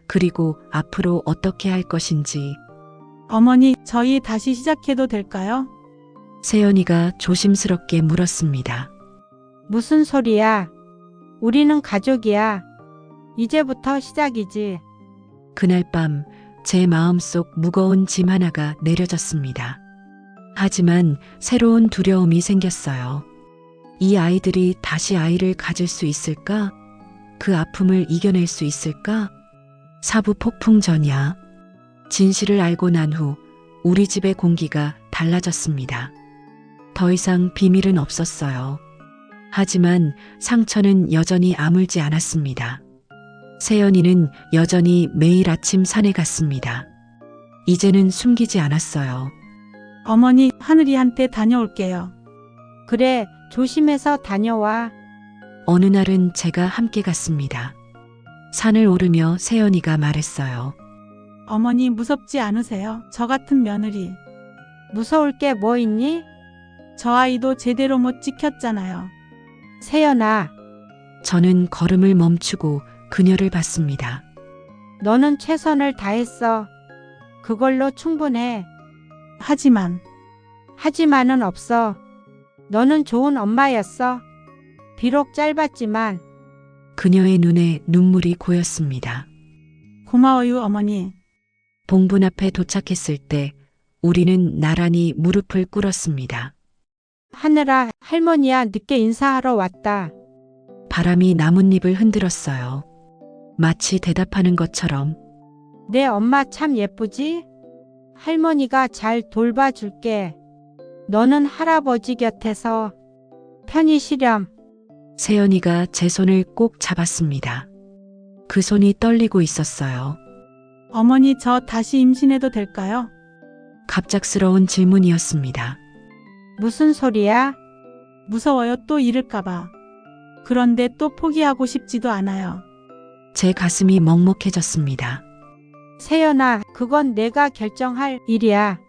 그리고 앞으로 어떻게 할 것인지. 어머니, 저희 다시 시작해도 될까요? 세연이가 조심스럽게 물었습니다. 무슨 소리야? 우리는 가족이야. 이제부터 시작이지. 그날 밤 제 마음속 무거운 짐 하나가 내려졌습니다. 하지만 새로운 두려움이 생겼어요. 이 아이들이 다시 아이를 가질 수 있을까? 그 아픔을 이겨낼 수 있을까? 사부 폭풍 전야. 진실을 알고 난 후 우리 집의 공기가 달라졌습니다. 더 이상 비밀은 없었어요. 하지만 상처는 여전히 아물지 않았습니다. 세연이는 여전히 매일 아침 산에 갔습니다. 이제는 숨기지 않았어요. 어머니, 하늘이한테 다녀올게요. 그래, 조심해서 다녀와. 어느 날은 제가 함께 갔습니다. 산을 오르며 세연이가 말했어요. 어머니 무섭지 않으세요? 저 같은 며느리. 무서울 게 뭐 있니? 저 아이도 제대로 못 지켰잖아요. 세연아, 저는 걸음을 멈추고 그녀를 봤습니다. 너는 최선을 다했어. 그걸로 충분해. 하지만은 없어. 너는 좋은 엄마였어. 비록 짧았지만. 그녀의 눈에 눈물이 고였습니다. 고마워요, 어머니. 봉분 앞에 도착했을 때 우리는 나란히 무릎을 꿇었습니다. 하늘아, 할머니야, 늦게 인사하러 왔다. 바람이 나뭇잎을 흔들었어요. 마치 대답하는 것처럼. 내 엄마 참 예쁘지? 할머니가 잘 돌봐줄게. 너는 할아버지 곁에서 편히 쉬렴. 세연이가 제 손을 꼭 잡았습니다. 그 손이 떨리고 있었어요. 어머니, 저 다시 임신해도 될까요? 갑작스러운 질문이었습니다. 무슨 소리야? 무서워요, 또 잃을까봐. 그런데 또 포기하고 싶지도 않아요. 제 가슴이 먹먹해졌습니다. 세연아, 그건 내가 결정할 일이야.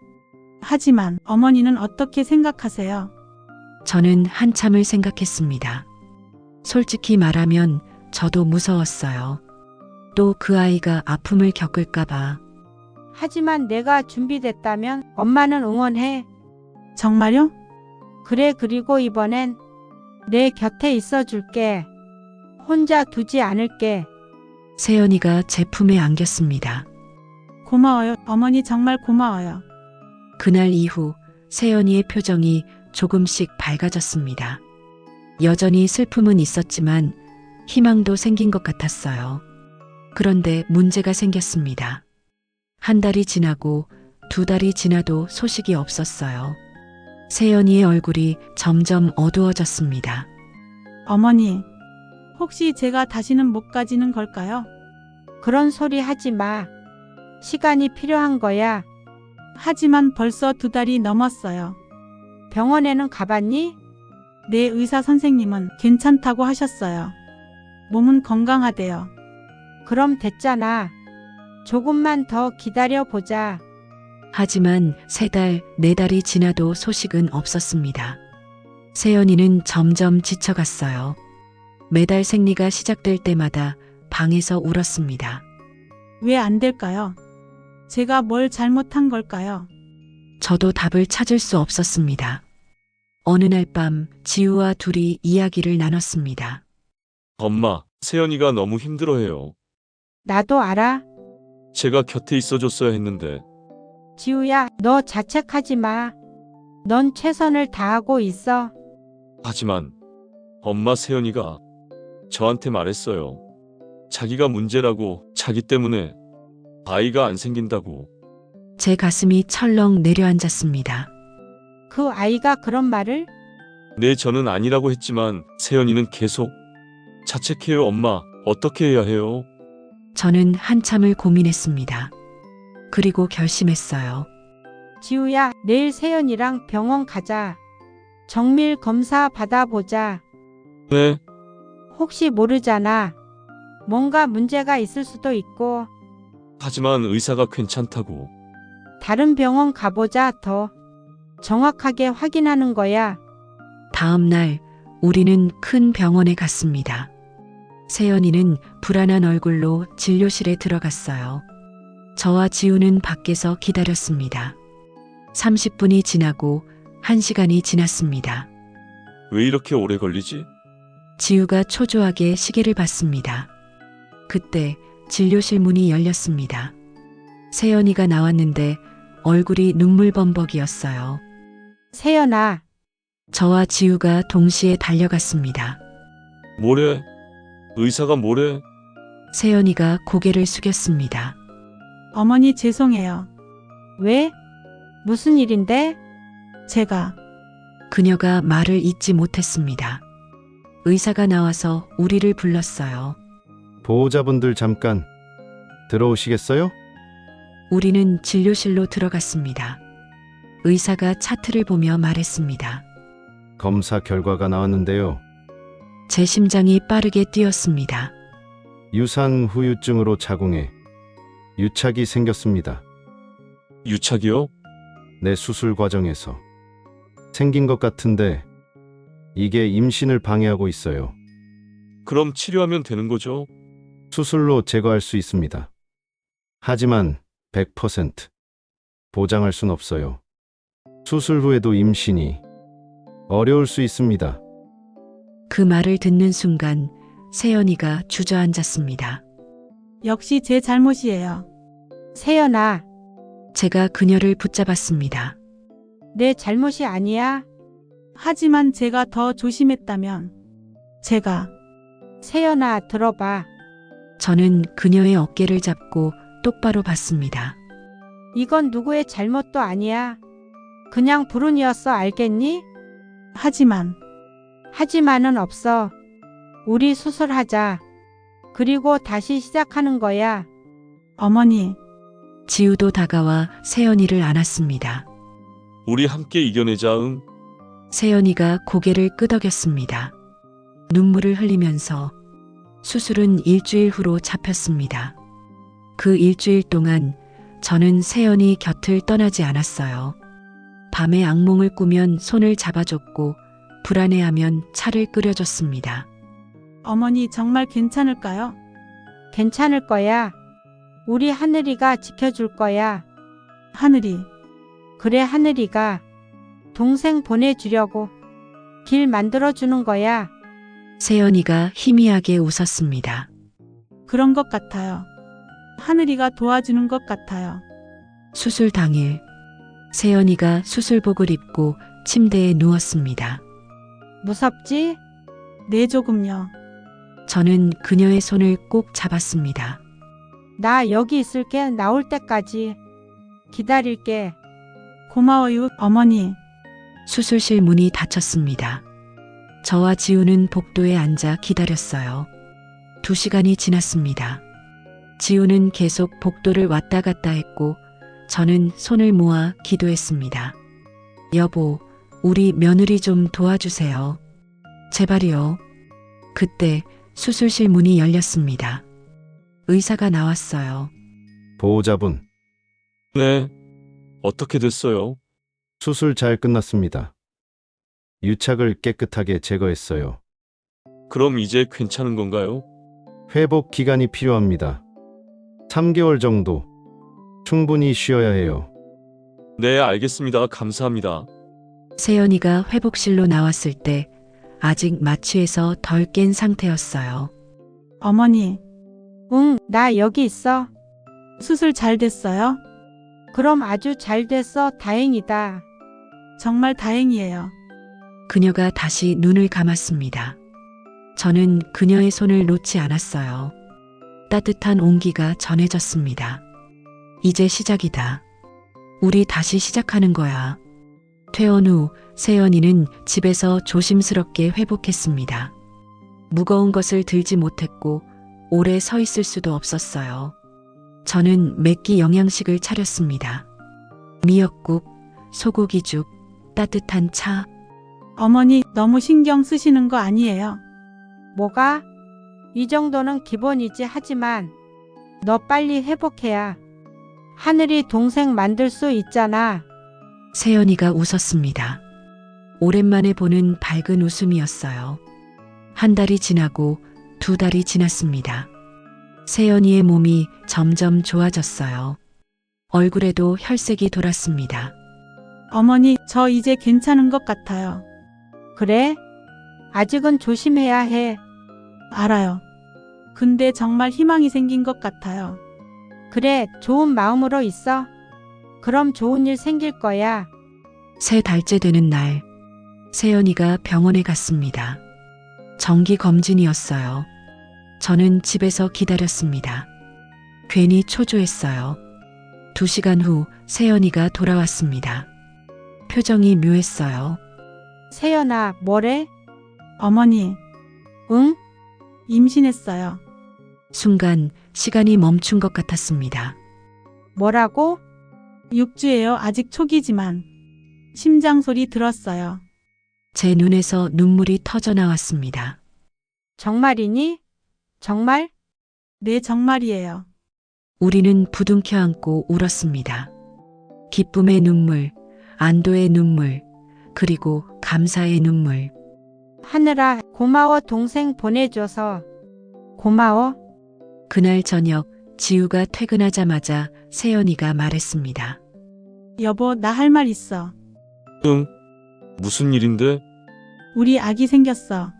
하지만 어머니는 어떻게 생각하세요? 저는 한참을 생각했습니다. 솔직히 말하면 저도 무서웠어요. 또 그 아이가 아픔을 겪을까봐. 하지만 내가 준비됐다면 엄마는 응원해. 정말요? 그래, 그리고 이번엔 내 곁에 있어 줄게. 혼자 두지 않을게. 세연이가 제 품에 안겼습니다. 고마워요, 어머니, 정말 고마워요. 그날 이후 세연이의 표정이 조금씩 밝아졌습니다. 여전히 슬픔은 있었지만 희망도 생긴 것 같았어요. 그런데 문제가 생겼습니다. 한 달이 지나고 두 달이 지나도 소식이 없었어요. 세연이의 얼굴이 점점 어두워졌습니다. 어머니, 혹시 제가 다시는 못 가지는 걸까요? 그런 소리 하지 마. 시간이 필요한 거야. 하지만 벌써 2달이 넘었어요. 병원에는 가봤니? 내 의사 선생님은 괜찮다고 하셨어요. 몸은 건강하대요. 그럼 됐잖아. 조금만 더 기다려 보자. 하지만 3달, 4달이 지나도 소식은 없었습니다. 세연이는 점점 지쳐갔어요. 매달 생리가 시작될 때마다 방에서 울었습니다. 왜 안 될까요? 제가 뭘 잘못한 걸까요? 저도 답을 찾을 수 없었습니다. 어느 날 밤 지우와 둘이 이야기를 나눴습니다. 엄마, 세연이가 너무 힘들어해요. 나도 알아. 제가 곁에 있어줬어야 했는데. 지우야, 너 자책하지 마. 넌 최선을 다하고 있어. 하지만 엄마, 세연이가 저한테 말했어요. 자기가 문제라고, 자기 때문에 아이가 안 생긴다고. 제 가슴이 철렁 내려앉았습니다. 그 아이가 그런 말을? 네, 저는 아니라고 했지만 세연이는 계속 자책해요. 엄마, 어떻게 해야 해요? 저는 한참을 고민했습니다. 그리고 결심했어요. 지우야, 내일 세연이랑 병원 가자. 정밀 검사 받아보자. 네, 혹시 모르잖아. 뭔가 문제가 있을 수도 있고. 하지만 의사가 괜찮다고. 다른 병원 가보자. 더 정확하게 확인하는 거야. 다음 날 우리는 큰 병원에 갔습니다. 세연이는 불안한 얼굴로 진료실에 들어갔어요. 저와 지우는 밖에서 기다렸습니다. 30분이 지나고 1시간이 지났습니다. 왜 이렇게 오래 걸리지? 지우가 초조하게 시계를 봤습니다. 그때 진료실 문이 열렸습니다. 세연이가 나왔는데 얼굴이 눈물범벅이었어요. 세연아, 저와 지우가 동시에 달려갔습니다. 뭐래? 의사가 뭐래? 세연이가 고개를 숙였습니다. 어머니, 죄송해요. 왜? 무슨 일인데? 제가 그녀가 말을 잇지 못했습니다. 의사가 나와서 우리를 불렀어요. 보호자분들 잠깐 들어오시겠어요? 우리는 진료실로 들어갔습니다. 의사가 차트를 보며 말했습니다. 검사 결과가 나왔는데요. 제 심장이 빠르게 뛰었습니다. 유산 후유증으로 자궁에 유착이 생겼습니다. 유착이요? 내 수술 과정에서 생긴 것 같은데 이게 임신을 방해하고 있어요. 그럼 치료하면 되는 거죠? 수술로 제거할 수 있습니다. 하지만 100% 보장할 순 없어요. 수술 후에도 임신이 어려울 수 있습니다. 그 말을 듣는 순간 세연이가 주저앉았습니다. 역시 제 잘못이에요. 세연아, 제가 그녀를 붙잡았습니다. 내 잘못이 아니야. 하지만 제가 더 조심했다면 제가 세연아, 들어봐. 저는 그녀의 어깨를 잡고 똑바로 봤습니다. 이건 누구의 잘못도 아니야. 그냥 불운이었어, 알겠니? 하지만은 없어. 우리 수술하자. 그리고 다시 시작하는 거야. 어머니, 지우도 다가와 세연이를 안았습니다. 우리 함께 이겨내자, 응? 세연이가 고개를 끄덕였습니다. 눈물을 흘리면서 수술은 일주일 후로 잡혔습니다. 그 일주일 동안 저는 세연이 곁을 떠나지 않았어요. 밤에 악몽을 꾸면 손을 잡아줬고 불안해하면 차를 끓여줬습니다. 어머니 정말 괜찮을까요? 괜찮을 거야. 우리 하늘이가 지켜줄 거야. 하늘이, 그래, 하늘이가 동생 보내주려고 길 만들어주는 거야. 세연이가 희미하게 웃었습니다. 그런 것 같아요. 하늘이가 도와주는 것 같아요. 수술 당일 세연이가 수술복을 입고 침대에 누웠습니다. 무섭지? 네, 조금요. 저는 그녀의 손을 꼭 잡았습니다. 나 여기 있을게. 나올 때까지 기다릴게. 고마워요, 어머니. 수술실 문이 닫혔습니다. 저와 지우는 복도에 앉아 기다렸어요. 2시간이 지났습니다. 지우는 계속 복도를 왔다 갔다 했고 저는 손을 모아 기도했습니다. 여보, 우리 며느리 좀 도와주세요. 제발이요. 그때 수술실 문이 열렸습니다. 의사가 나왔어요. 보호자분, 네. 어떻게 됐어요? 수술 잘 끝났습니다. 유착을 깨끗하게 제거했어요. 그럼 이제 괜찮은 건가요? 회복 기간이 필요합니다. 3개월 정도. 충분히 쉬어야 해요. 네, 알겠습니다. 감사합니다. 세연이가 회복실로 나왔을 때 아직 마취에서 덜 깬 상태였어요. 어머니, 응, 나 여기 있어. 수술 잘 됐어요? 그럼 아주 잘 됐어. 다행이다. 정말 다행이에요. 그녀가 다시 눈을 감았습니다. 저는 그녀의 손을 놓지 않았어요. 따뜻한 온기가 전해졌습니다. 이제 시작이다. 우리 다시 시작하는 거야. 퇴원 후 세연이는 집에서 조심스럽게 회복했습니다. 무거운 것을 들지 못했고 오래 서 있을 수도 없었어요. 저는 매끼 영양식을 차렸습니다. 미역국, 소고기죽, 따뜻한 차. 어머니 너무 신경 쓰시는 거 아니에요? 뭐가? 이 정도는 기본이지. 하지만 너 빨리 회복해야 하늘이 동생 만들 수 있잖아. 세연이가 웃었습니다. 오랜만에 보는 밝은 웃음이었어요. 한 달이 지나고 2달이 지났습니다. 세연이의 몸이 점점 좋아졌어요. 얼굴에도 혈색이 돌았습니다. 어머니, 저 이제 괜찮은 것 같아요. 그래? 아직은 조심해야 해. 알아요. 근데 정말 희망이 생긴 것 같아요. 그래, 좋은 마음으로 있어. 그럼 좋은 일 생길 거야. 3달째 되는 날, 세연이가 병원에 갔습니다. 정기 검진이었어요. 저는 집에서 기다렸습니다. 괜히 초조했어요. 2시간 후 세연이가 돌아왔습니다. 표정이 묘했어요. 세연아, 뭐래? 어머니, 응? 임신했어요. 순간 시간이 멈춘 것 같았습니다. 뭐라고? 6주예요. 아직 초기지만. 심장 소리 들었어요. 제 눈에서 눈물이 터져 나왔습니다. 정말이니? 정말? 네, 정말이에요. 우리는 부둥켜 안고 울었습니다. 기쁨의 눈물, 안도의 눈물, 그리고 감사의 눈물. 하늘아, 고마워. 동생 보내줘서. 고마워. 그날 저녁 지우가 퇴근하자마자 세연이가 말했습니다. 여보, 나 할 말 있어. 응? 무슨 일인데? 우리 아기 생겼어.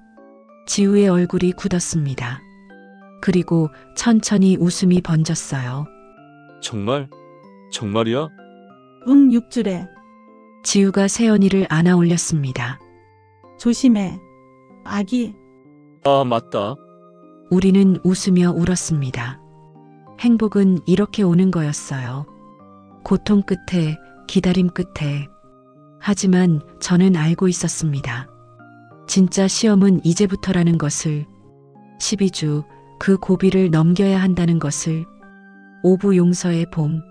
지우의 얼굴이 굳었습니다. 그리고 천천히 웃음이 번졌어요. 정말? 정말이야? 응, 6주래. 지우가 세연이를 안아 올렸습니다. 조심해. 아기. 아, 맞다. 우리는 웃으며 울었습니다. 행복은 이렇게 오는 거였어요. 고통 끝에, 기다림 끝에. 하지만 저는 알고 있었습니다. 진짜 시험은 이제부터라는 것을, 12주 그 고비를 넘겨야 한다는 것을. 오부 용서의 봄.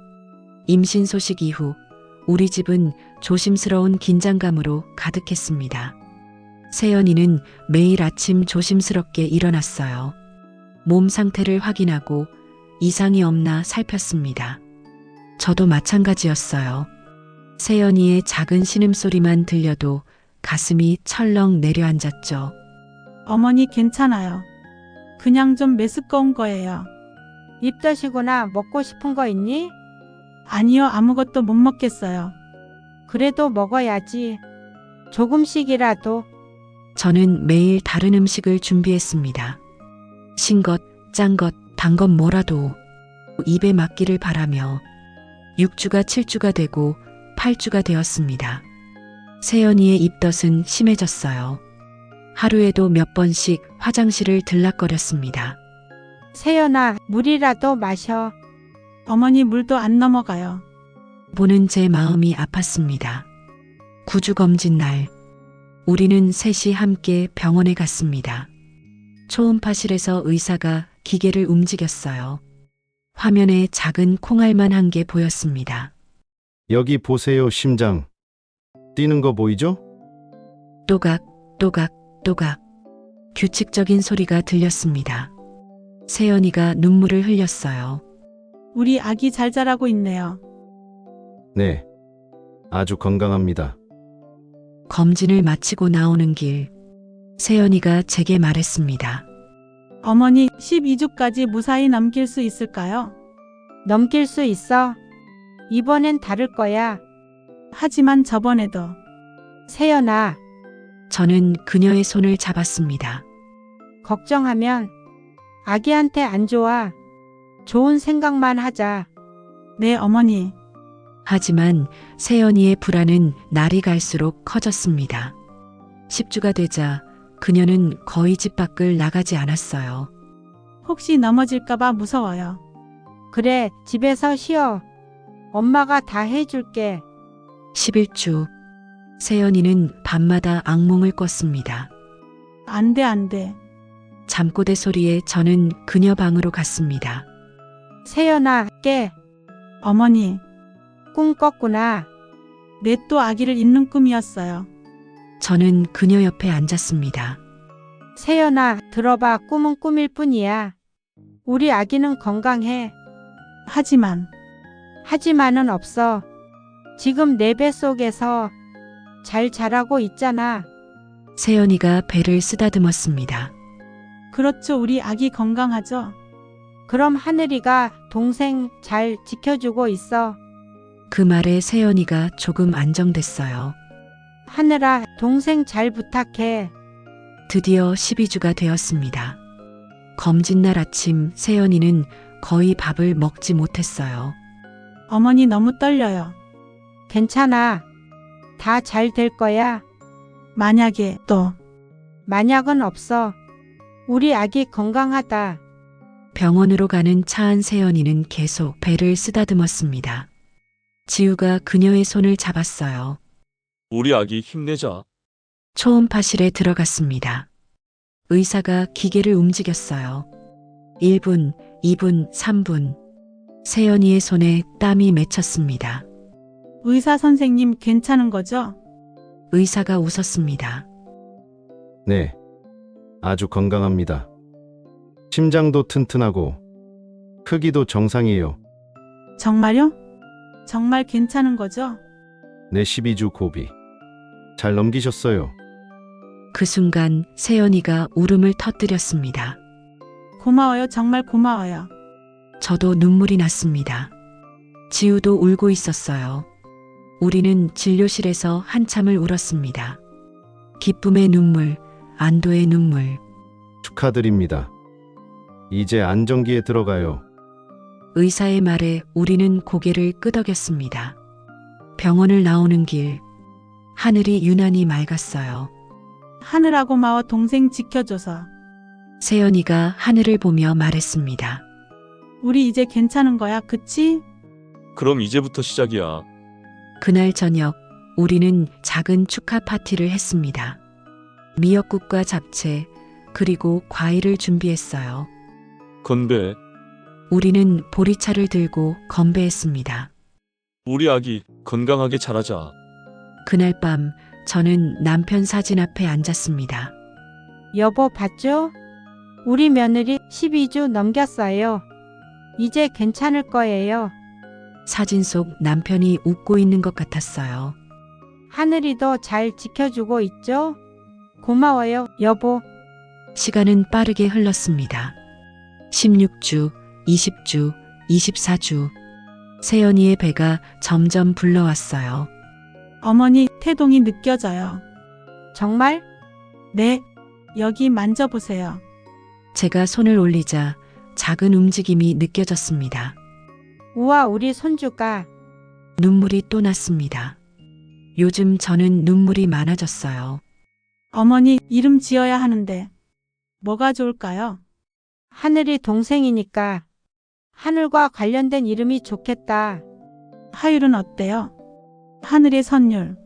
임신 소식 이후 우리 집은 조심스러운 긴장감으로 가득했습니다. 세연이는 매일 아침 조심스럽게 일어났어요. 몸 상태를 확인하고 이상이 없나 살폈습니다. 저도 마찬가지였어요. 세연이의 작은 신음소리만 들려도 가슴이 철렁 내려앉았죠. 어머니 괜찮아요. 그냥 좀 메스꺼운 거예요. 입덧이구나. 먹고 싶은 거 있니? 아니요, 아무것도 못 먹겠어요. 그래도 먹어야지. 조금씩이라도. 저는 매일 다른 음식을 준비했습니다. 신 것, 짠 것, 단 것 뭐라도 입에 맞기를 바라며 6주가 7주가 되고 8주가 되었습니다. 세연이의 입덧은 심해졌어요. 하루에도 몇 번씩 화장실을 들락거렸습니다. 세연아, 물이라도 마셔. 어머니 물도 안 넘어가요. 보는 제 마음이 아팠습니다. 9주 검진 날, 우리는 셋이 함께 병원에 갔습니다. 초음파실에서 의사가 기계를 움직였어요. 화면에 작은 콩알만 한 게 보였습니다. 여기 보세요, 심장. 뛰는 거 보이죠? 또각, 또각, 또각. 규칙적인 소리가 들렸습니다. 세연이가 눈물을 흘렸어요. 우리 아기 잘 자라고 있네요. 네. 아주 건강합니다. 검진을 마치고 나오는 길, 세연이가 제게 말했습니다. 어머니 12주까지 무사히 넘길 수 있을까요? 넘길 수 있어. 이번엔 다를 거야. 하지만 저번에도. 세연아, 저는 그녀의 손을 잡았습니다. 걱정하면 아기한테 안 좋아. 좋은 생각만 하자. 네, 어머니. 하지만 세연이의 불안은 날이 갈수록 커졌습니다. 10주가 되자 그녀는 거의 집 밖을 나가지 않았어요. 혹시 넘어질까봐 무서워요. 그래, 집에서 쉬어. 엄마가 다 해줄게. 11주. 세연이는 밤마다 악몽을 꿨습니다. 안 돼, 안 돼. 잠꼬대 소리에 저는 그녀 방으로 갔습니다. 세연아, 깨. 어머니, 꿈 꿨구나. 내 또 아기를 잊는 꿈이었어요. 저는 그녀 옆에 앉았습니다. 세연아, 들어봐. 꿈은 꿈일 뿐이야. 우리 아기는 건강해. 하지만은 없어. 지금 내 뱃속에서 잘 자라고 있잖아. 세연이가 배를 쓰다듬었습니다. 그렇죠, 우리 아기 건강하죠? 그럼 하늘이가 동생 잘 지켜주고 있어. 그 말에 세연이가 조금 안정됐어요. 하늘아, 동생 잘 부탁해. 드디어 12주가 되었습니다. 검진날 아침 세연이는 거의 밥을 먹지 못했어요. 어머니 너무 떨려요. 괜찮아. 다 잘 될 거야. 만약에 또 만약은 없어. 우리 아기 건강하다. 병원으로 가는 차 안 세연이는 계속 배를 쓰다듬었습니다. 지우가 그녀의 손을 잡았어요. 우리 아기 힘내자. 초음파실에 들어갔습니다. 의사가 기계를 움직였어요. 1분, 2분, 3분. 세연이의 손에 땀이 맺혔습니다. 의사 선생님 괜찮은 거죠? 의사가 웃었습니다. 네. 아주 건강합니다. 심장도 튼튼하고 크기도 정상이에요. 정말요? 정말 괜찮은 거죠? 내 12주 고비. 잘 넘기셨어요. 그 순간 세연이가 울음을 터뜨렸습니다. 고마워요, 정말 고마워요. 저도 눈물이 났습니다. 지우도 울고 있었어요. 우리는 진료실에서 한참을 울었습니다. 기쁨의 눈물, 안도의 눈물. 축하드립니다. 이제 안정기에 들어가요. 의사의 말에 우리는 고개를 끄덕였습니다. 병원을 나오는 길, 하늘이 유난히 맑았어요. 하늘아 고마워 동생 지켜줘서. 세연이가 하늘을 보며 말했습니다. 우리 이제 괜찮은 거야, 그치? 그럼 이제부터 시작이야. 그날 저녁 우리는 작은 축하 파티를 했습니다. 미역국과 잡채 그리고 과일을 준비했어요. 건배. 우리는 보리차를 들고 건배했습니다. 우리 아기 건강하게 자라자. 그날 밤 저는 남편 사진 앞에 앉았습니다. 여보 봤죠? 우리 며느리 12주 넘겼어요. 이제 괜찮을 거예요. 사진 속 남편이 웃고 있는 것 같았어요. 하늘이 더 잘 지켜주고 있죠? 고마워요, 여보. 시간은 빠르게 흘렀습니다. 16주, 20주, 24주. 세연이의 배가 점점 불러왔어요. 어머니 태동이 느껴져요. 정말? 네, 여기 만져보세요. 제가 손을 올리자 작은 움직임이 느껴졌습니다. 우와, 우리 손주가. 눈물이 또 났습니다. 요즘 저는 눈물이 많아졌어요. 어머니 이름 지어야 하는데 뭐가 좋을까요? 하늘이 동생이니까 하늘과 관련된 이름이 좋겠다. 하율은 어때요? 하늘의 선율.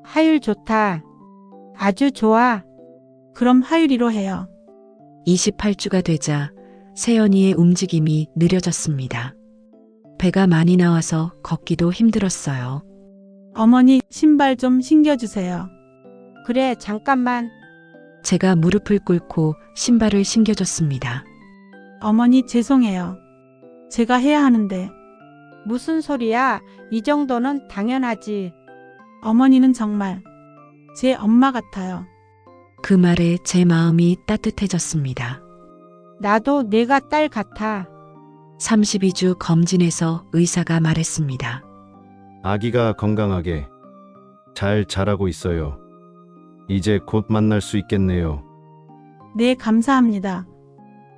하율 좋다. 아주 좋아. 그럼 하율이로 해요. 28주가 되자 세연이의 움직임이 느려졌습니다. 배가 많이 나와서 걷기도 힘들었어요. 어머니 신발 좀 신겨주세요. 그래, 잠깐만. 제가 무릎을 꿇고 신발을 신겨줬습니다. 어머니 죄송해요. 제가 해야 하는데. 무슨 소리야? 이 정도는 당연하지. 어머니는 정말 제 엄마 같아요. 그 말에 제 마음이 따뜻해졌습니다. 나도 내가 딸 같아. 32주 검진에서 의사가 말했습니다. 아기가 건강하게 잘 자라고 있어요. 이제 곧 만날 수 있겠네요. 네, 감사합니다.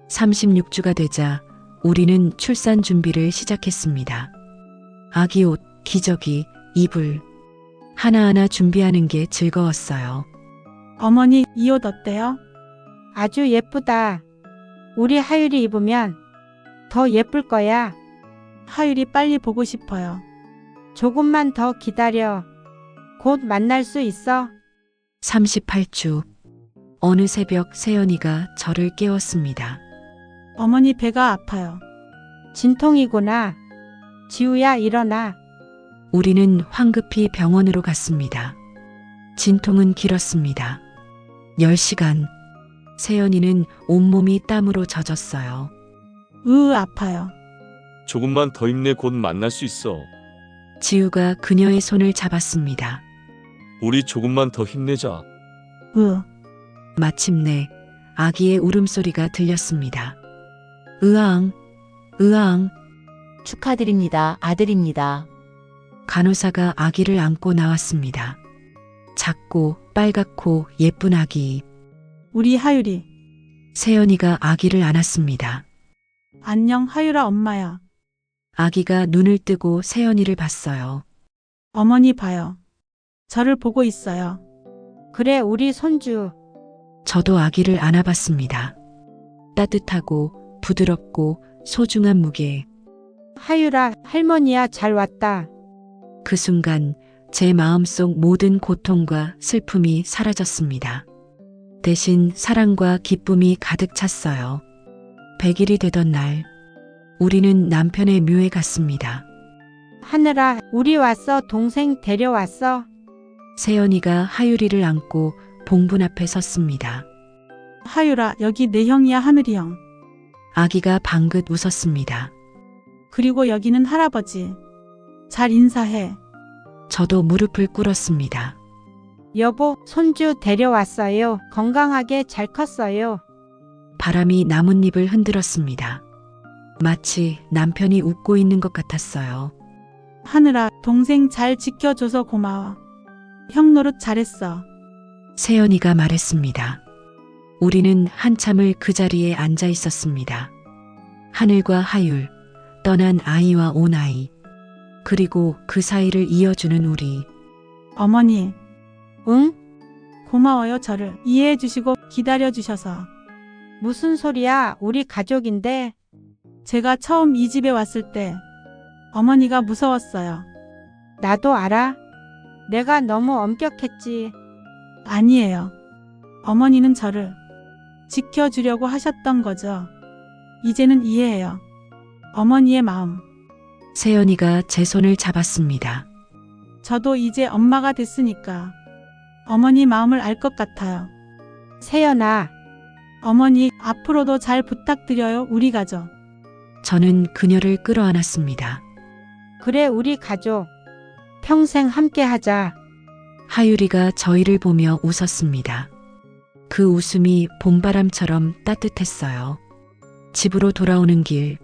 36주가 되자 우리는 출산 준비를 시작했습니다. 아기 옷, 기저귀, 이불 하나하나 준비하는 게 즐거웠어요. 어머니 이 옷 어때요? 아주 예쁘다. 우리 하율이 입으면 더 예쁠 거야. 하율이 빨리 보고 싶어요. 조금만 더 기다려. 곧 만날 수 있어. 38주. 어느 새벽 세연이가 저를 깨웠습니다. 어머니 배가 아파요. 진통이구나. 지우야, 일어나. 우리는 황급히 병원으로 갔습니다. 진통은 길었습니다. 10시간. 세연이는 온몸이 땀으로 젖었어요. 아파요. 조금만 더 힘내 곧 만날 수 있어. 지우가 그녀의 손을 잡았습니다. 우리 조금만 더 힘내자. 마침내 아기의 울음소리가 들렸습니다. 으앙, 으앙. 축하드립니다. 아들입니다. 간호사가 아기를 안고 나왔습니다. 작고 빨갛고 예쁜 아기. 우리 하율이. 세연이가 아기를 안았습니다. 안녕 하율아 엄마야. 아기가 눈을 뜨고 세연이를 봤어요. 어머니 봐요. 저를 보고 있어요. 그래, 우리 손주. 저도 아기를 안아봤습니다. 따뜻하고 부드럽고 소중한 무게. 하율아, 할머니야, 잘 왔다. 그 순간 제 마음속 모든 고통과 슬픔이 사라졌습니다. 대신 사랑과 기쁨이 가득 찼어요. 100일이 되던 날, 우리는 남편의 묘에 갔습니다. 하늘아, 우리 왔어. 동생 데려왔어. 세연이가 하율이를 안고 봉분 앞에 섰습니다. 하율아 여기 내 형이야 하늘이 형. 아기가 방긋 웃었습니다. 그리고 여기는 할아버지. 잘 인사해. 저도 무릎을 꿇었습니다. 여보, 손주 데려왔어요. 건강하게 잘 컸어요. 바람이 나뭇잎을 흔들었습니다. 마치 남편이 웃고 있는 것 같았어요. 하늘아 동생 잘 지켜줘서 고마워. 형 노릇 잘했어. 세연이가 말했습니다. 우리는 한참을 그 자리에 앉아 있었습니다. 하늘과 하율, 떠난 아이와 온 아이, 그리고 그 사이를 이어주는 우리. 어머니, 응? 고마워요. 저를 이해해 주시고 기다려 주셔서. 무슨 소리야? 우리 가족인데. 제가 처음 이 집에 왔을 때 어머니가 무서웠어요. 나도 알아. 내가 너무 엄격했지. 아니에요. 어머니는 저를 지켜주려고 하셨던 거죠. 이제는 이해해요. 어머니의 마음. 세연이가 제 손을 잡았습니다. 저도 이제 엄마가 됐으니까 어머니 마음을 알 것 같아요. 세연아, 어머니, 앞으로도 잘 부탁드려요, 우리 가족. 저는 그녀를 끌어안았습니다. 그래, 우리 가족. 평생 함께 하자. 하율이가 저희를 보며 웃었습니다. 그 웃음이 봄바람처럼 따뜻했어요. 집으로 돌아오는 길,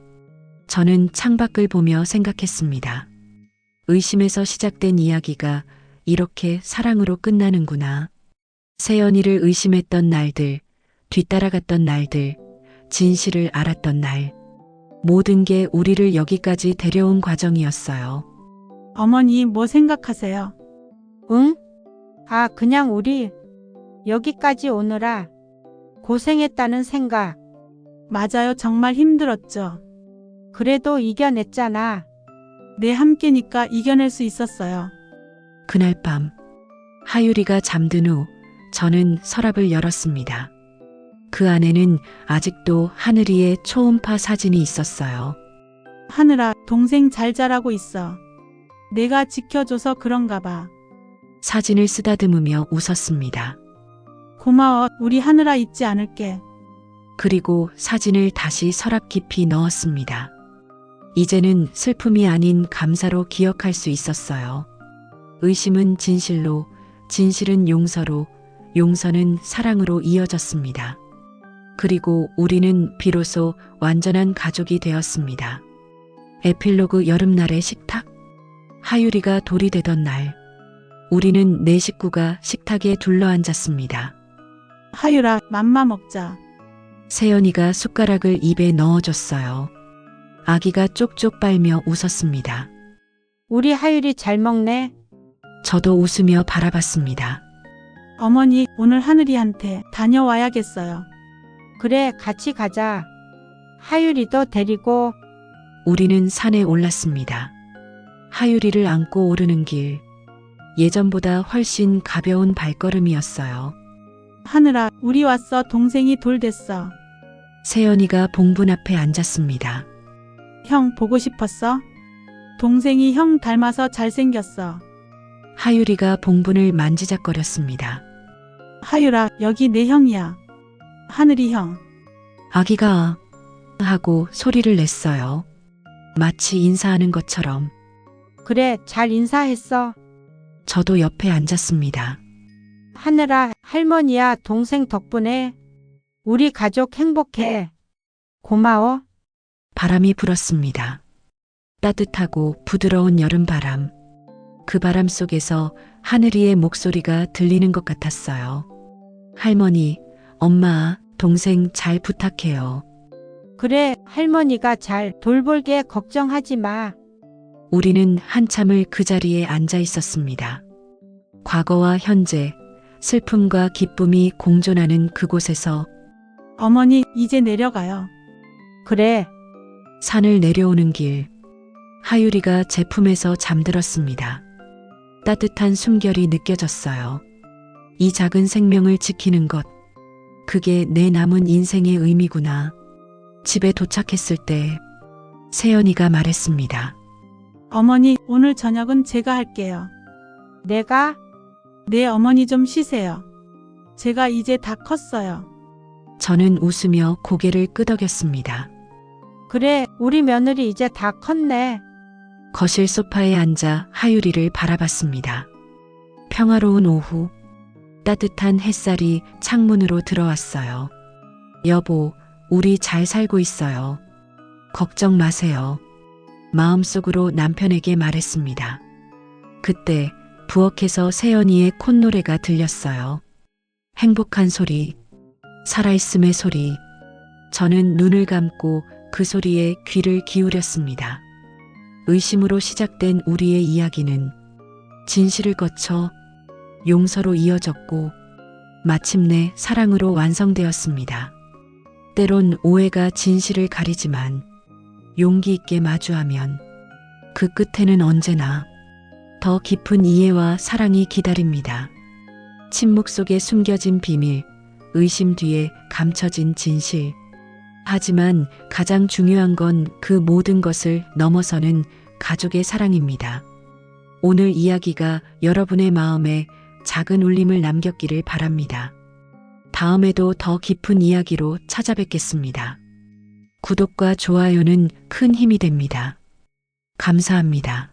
저는 창밖을 보며 생각했습니다. 의심에서 시작된 이야기가 이렇게 사랑으로 끝나는구나. 세연이를 의심했던 날들, 뒤따라갔던 날들, 진실을 알았던 날. 모든 게 우리를 여기까지 데려온 과정이었어요. 어머니, 뭐 생각하세요? 응? 아, 그냥 우리 여기까지 오느라 고생했다는 생각. 맞아요, 정말 힘들었죠. 그래도 이겨냈잖아. 내 함께니까 이겨낼 수 있었어요. 그날 밤, 하율이가 잠든 후 저는 서랍을 열었습니다. 그 안에는 아직도 하늘이의 초음파 사진이 있었어요. 하늘아, 동생 잘 자라고 있어. 내가 지켜줘서 그런가 봐. 사진을 쓰다듬으며 웃었습니다. 고마워, 우리 하늘아 잊지 않을게. 그리고 사진을 다시 서랍 깊이 넣었습니다. 이제는 슬픔이 아닌 감사로 기억할 수 있었어요. 의심은 진실로, 진실은 용서로, 용서는 사랑으로 이어졌습니다. 그리고 우리는 비로소 완전한 가족이 되었습니다. 에필로그 여름날의 식탁? 하율이가 돌이 되던 날, 우리는 네 식구가 식탁에 둘러앉았습니다. 하율아, 맘마 먹자. 세연이가 숟가락을 입에 넣어줬어요. 아기가 쪽쪽 빨며 웃었습니다. 우리 하율이 잘 먹네. 저도 웃으며 바라봤습니다. 어머니, 오늘 하늘이한테 다녀와야겠어요. 그래, 같이 가자. 하율이도 데리고. 우리는 산에 올랐습니다. 하율이를 안고 오르는 길, 예전보다 훨씬 가벼운 발걸음이었어요. 하늘아, 우리 왔어. 동생이 돌 됐어. 세연이가 봉분 앞에 앉았습니다. 형 보고 싶었어? 동생이 형 닮아서 잘생겼어. 하율이가 봉분을 만지작거렸습니다. 하율아, 여기 내 형이야. 하늘이 형. 아기가 하고 소리를 냈어요. 마치 인사하는 것처럼. 그래, 잘 인사했어. 저도 옆에 앉았습니다. 하늘아, 할머니야, 동생 덕분에 우리 가족 행복해. 고마워. 바람이 불었습니다. 따뜻하고 부드러운 여름바람. 그 바람 속에서 하늘이의 목소리가 들리는 것 같았어요. 할머니, 엄마, 동생 잘 부탁해요. 그래, 할머니가 잘 돌볼게. 걱정하지 마. 우리는 한참을 그 자리에 앉아 있었습니다. 과거와 현재, 슬픔과 기쁨이 공존하는 그곳에서 어머니, 이제 내려가요. 그래, 산을 내려오는 길, 하율이가 제 품에서 잠들었습니다. 따뜻한 숨결이 느껴졌어요. 이 작은 생명을 지키는 것, 그게 내 남은 인생의 의미구나. 집에 도착했을 때 세연이가 말했습니다. 어머니, 오늘 저녁은 제가 할게요. 내가? 네, 어머니 좀 쉬세요. 제가 이제 다 컸어요. 저는 웃으며 고개를 끄덕였습니다. 그래, 우리 며느리 이제 다 컸네. 거실 소파에 앉아 하율이를 바라봤습니다. 평화로운 오후, 따뜻한 햇살이 창문으로 들어왔어요. 여보, 우리 잘 살고 있어요. 걱정 마세요. 마음속으로 남편에게 말했습니다. 그때 부엌에서 세연이의 콧노래가 들렸어요. 행복한 소리, 살아있음의 소리. 저는 눈을 감고 그 소리에 귀를 기울였습니다. 의심으로 시작된 우리의 이야기는 진실을 거쳐 용서로 이어졌고 마침내 사랑으로 완성되었습니다. 때론 오해가 진실을 가리지만 용기 있게 마주하면 그 끝에는 언제나 더 깊은 이해와 사랑이 기다립니다. 침묵 속에 숨겨진 비밀, 의심 뒤에 감춰진 진실. 하지만 가장 중요한 건 그 모든 것을 넘어서는 가족의 사랑입니다. 오늘 이야기가 여러분의 마음에 작은 울림을 남겼기를 바랍니다. 다음에도 더 깊은 이야기로 찾아뵙겠습니다. 구독과 좋아요는 큰 힘이 됩니다. 감사합니다.